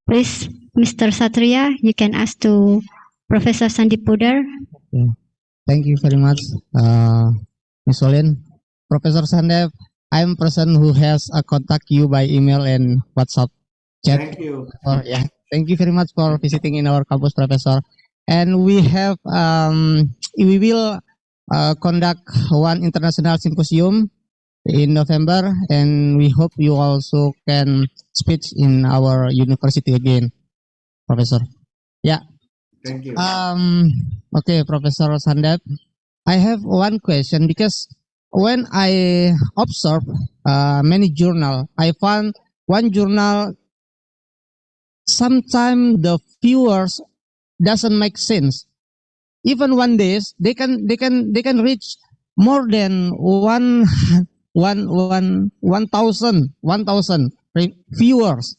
Please, Mr. Satria, you can ask to Professor Sandeep Pudar. Yeah. Thank you very much, Ms. Olin. Professor Sandeep, I'm person who has contact you by email and WhatsApp chat. Thank you. Yeah, thank you very much for visiting in our campus, Professor. And we will conduct one international symposium in November, and we hope you also can speak in our university again, Professor. Yeah. Thank you. Okay, Professor Sandeep. I have one question because when I observe many journal, I found one journal sometimes the viewers doesn't make sense. Even 1 day, they can reach more than 1,000 viewers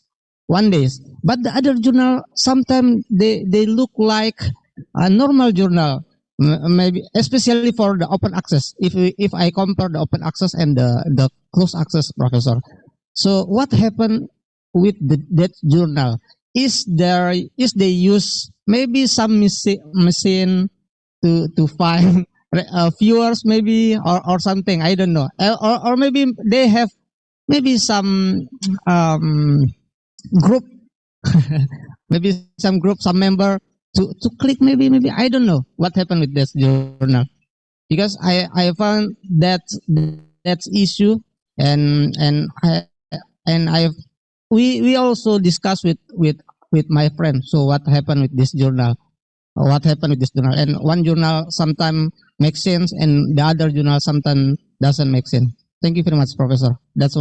1 day. But the other journal sometimes they look like a normal journal. Maybe especially for the open access. If I compare the open access and the closed access, Professor. So what happened with that journal? Is they use maybe some machine to find viewers maybe or something, I don't know, or maybe they have maybe some group maybe some group, some member to click. Maybe I don't know what happened with this journal, because I found that issue, and we also discussed with my friend. So what happened with this journal? What happened with this journal? And one journal sometimes makes sense, and the other journal sometimes doesn't make sense. Thank you very much, Professor. That's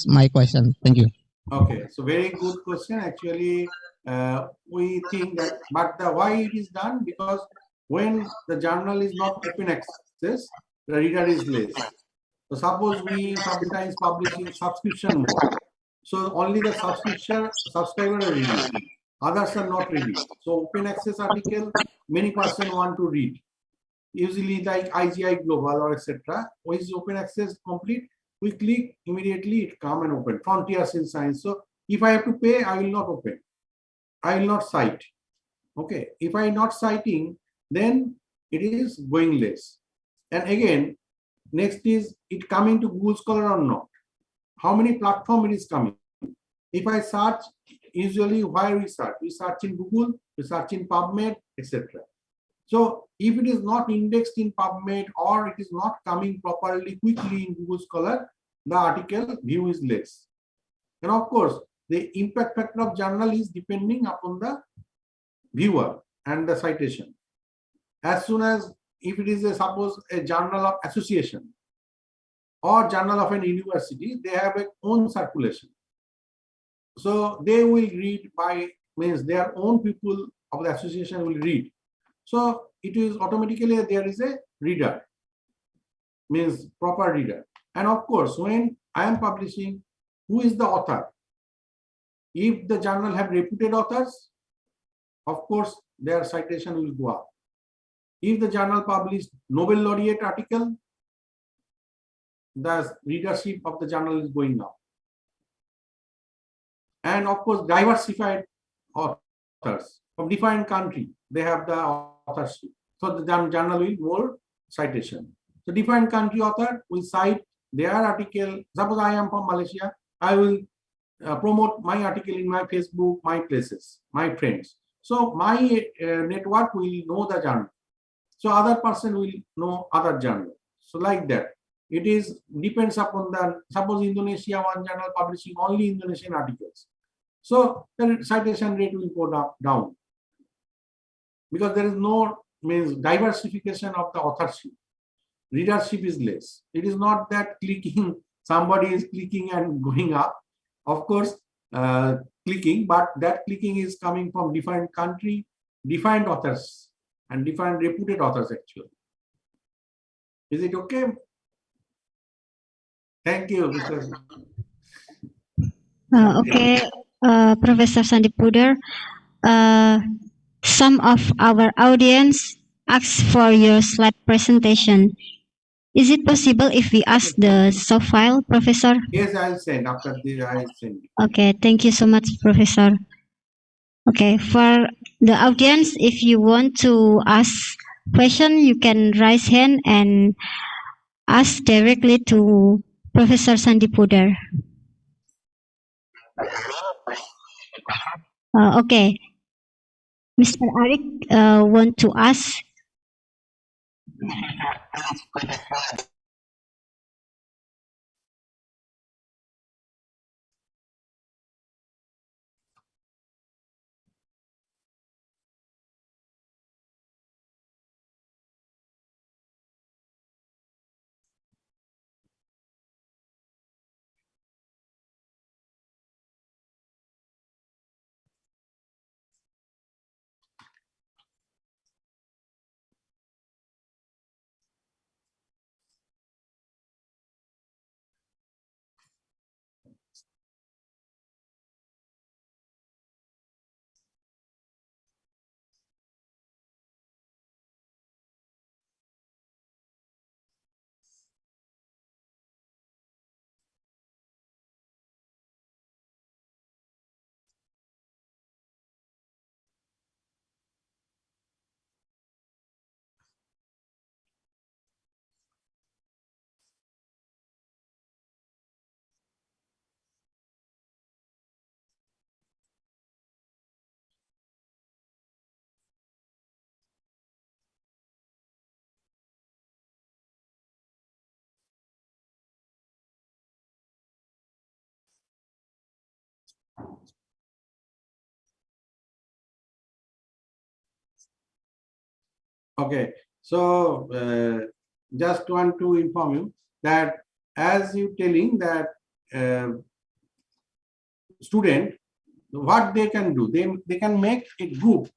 my question. Thank you. Okay, so very good question. Actually, we think that, but why it is done? Because when the journal is not open access, the reader is less. So suppose we sometimes publish in subscription mode. So only the subscriber are reading. Others are not reading. So open access article, many person want to read. Usually like IGI Global or etc. Which is open access complete. We click, immediately it come and open. Frontiers in science. So if I have to pay, I will not open. I will not cite. Okay. If I am not citing, then it is going less. And again, next is it coming to Google Scholar or not? How many platform it is coming? If I search, usually where we search? We search in Google, we search in PubMed, etc. So if it is not indexed in PubMed or it is not coming properly quickly in Google Scholar, the article view is less. And of course, the impact factor of journal is depending upon the viewer and the citation. As soon as if it is suppose a journal of association or journal of an university, they have a own circulation. So they will read by means their own people of the association will read. So it is automatically there is a reader, means proper reader. And of course, when I am publishing, who is the author? If the journal have reputed authors, of course, their citation will go up. If the journal published Nobel laureate article, the readership of the journal is going up. And of course, diversified authors from different country, they have the authorship. So the journal will more citation. So different country author will cite their article. Suppose I am from Malaysia, I will promote my article in my Facebook, my places, my friends. So my network will know the journal. So other person will know other journal. So like that. It is depends upon the, suppose Indonesia, one journal publishing only Indonesian articles. So the citation rate will go down because there is no means diversification of the authorship. Readership is less. It is not that clicking, somebody is clicking and going up. Of course, clicking, but that clicking is coming from different country, different authors, and different reputed authors actually. Is it okay? Thank you, Mr. Okay, Professor Sandeep Puder. Some of our audience asked for your slide presentation. Is it possible if we ask the soft file, Professor? Yes, I'll send after this. I'll send. Okay, thank you so much, Professor. Okay, for the audience, if you want to ask question, you can raise hand and ask directly to Professor Sandeep Puder. Okay, Mr. Arik want to ask. Okay, so just want to inform you that as you telling that student, what they can do, they can make a group,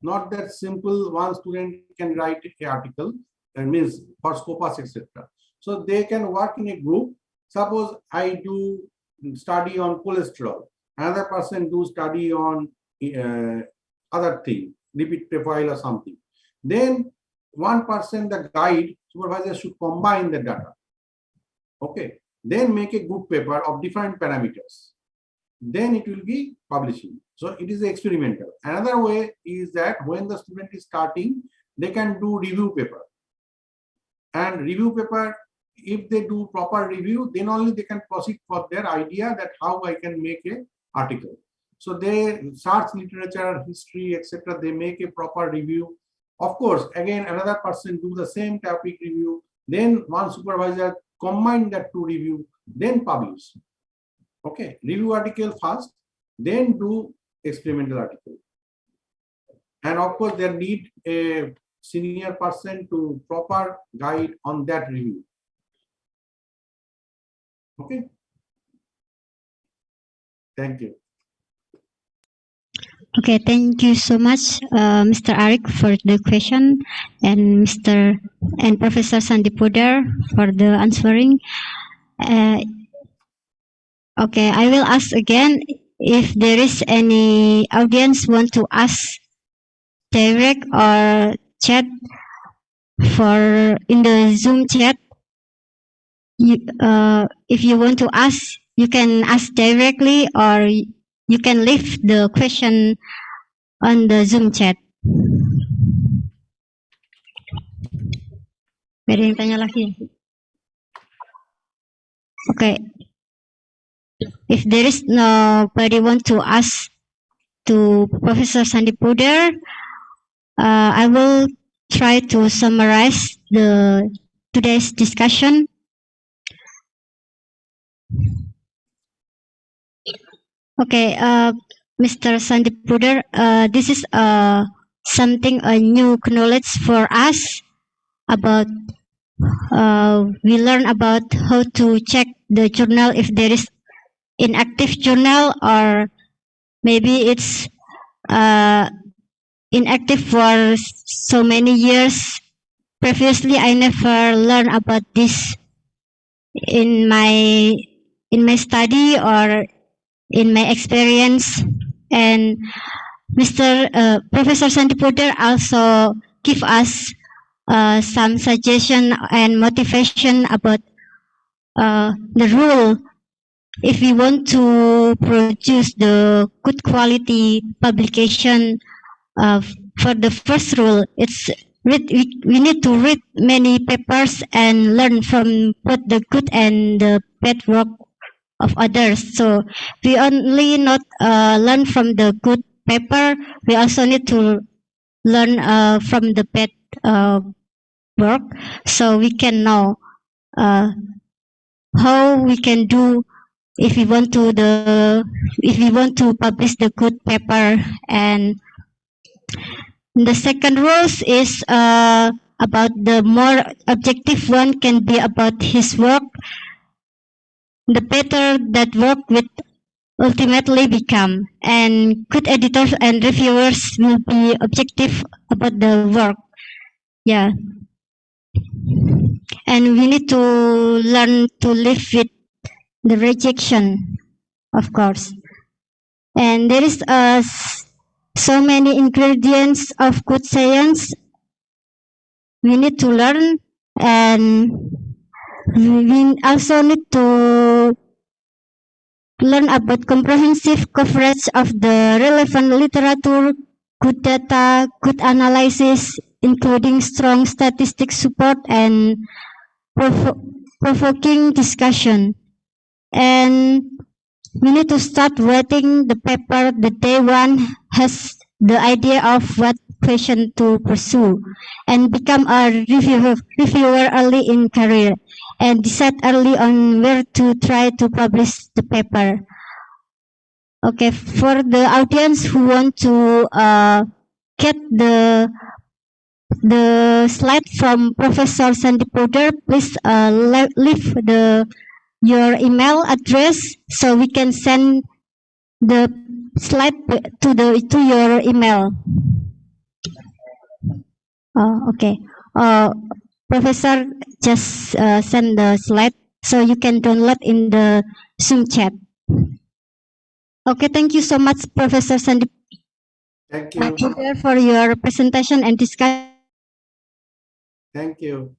not that simple one student can write an article, means for Scopus, etc. So they can work in a group. Suppose I do study on cholesterol, another person do study on other thing, lipid profile or something. Then one person, the guide supervisor, should combine the data. Okay, then make a good paper of different parameters. Then it will be publishing. So it is experimental. Another way is that when the student is starting, they can do review paper. And review paper, if they do proper review, then only they can proceed for their idea that how I can make a article. So they search literature, history, etc. They make a proper review. Of course, again, another person do the same topic review. Then one supervisor combine that to review, then publish. Okay, review article first, then do experimental article. And of course, there need a senior person to proper guide on that review. Okay. Thank you. Okay, thank you so much, Mr. Arik, for the question, and Professor Sandeep for the answering. Okay, I will ask again if there is any audience want to ask direct or chat for in the Zoom chat. If you want to ask, you can ask directly or you can leave the question on the Zoom chat. Ada yang tanya lagi? Okay. If there is nobody want to ask to Professor Sandeep, I will try to summarize the today's discussion. Okay, Mr. Sandeep, this is something a new knowledge for us about. We learn about how to check the journal if there is inactive journal or maybe it's inactive for so many years. Previously, I never learned about this in my study or in my experience. And Professor Sandeep also give us some suggestion and motivation about the rule. If we want to produce the good quality publication, for the first rule, it's we need to read many papers and learn from both the good and the bad work of others. So we only not learn from the good paper, we also need to learn from the bad work, so we can know how we can do if we want to publish the good paper. And the second rules is about the more objective one can be about his work. The better that work will ultimately become, and good editors and reviewers will be objective about the work. Yeah. And we need to learn to live with the rejection, of course. And there is so many ingredients of good science we need to learn, and we also need to learn about comprehensive coverage of the relevant literature, good data, good analysis, including strong statistic support and provoking discussion. And we need to start writing the paper the day one has the idea of what question to pursue, and become a reviewer early in career, and decide early on where to try to publish the paper. Okay, for the audience who want to get the the slide from Professor Sandeep, please leave your email address so we can send the slide to your email. Okay. Professor just send the slide so you can download in the Zoom chat. Okay, thank you so much, Professor Sandeep, Thank you. for your presentation and discussion. Thank you.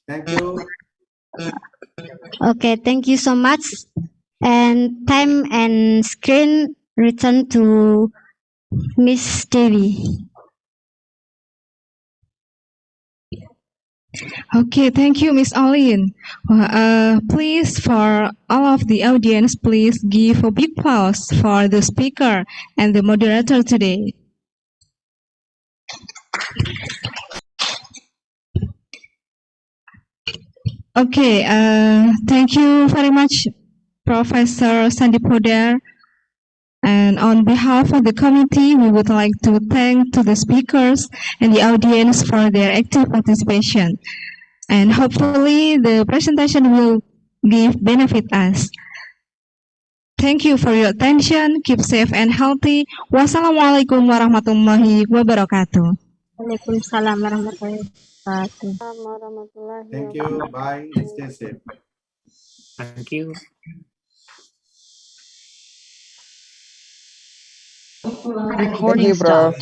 Thank you. Okay, thank you so much. And time and screen return to Miss Devi. Okay, thank you, Miss Olin. Please, for all of the audience, please give a big applause for the speaker and the moderator today. Okay, thank you very much, Professor Sandeep. And on behalf of the committee, we would like to thank to the speakers and the audience for their active participation. And hopefully the presentation will give benefit us. Thank you for your attention. Keep safe and healthy. Wassalamualaikum warahmatullahi wabarakatuh. Waalaikumsalam warahmatullahi wabarakatuh. warahmatullahi Thank you. Bye. Stay safe. Thank you. Recording Prof.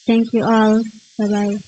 Thank you all. Bye bye.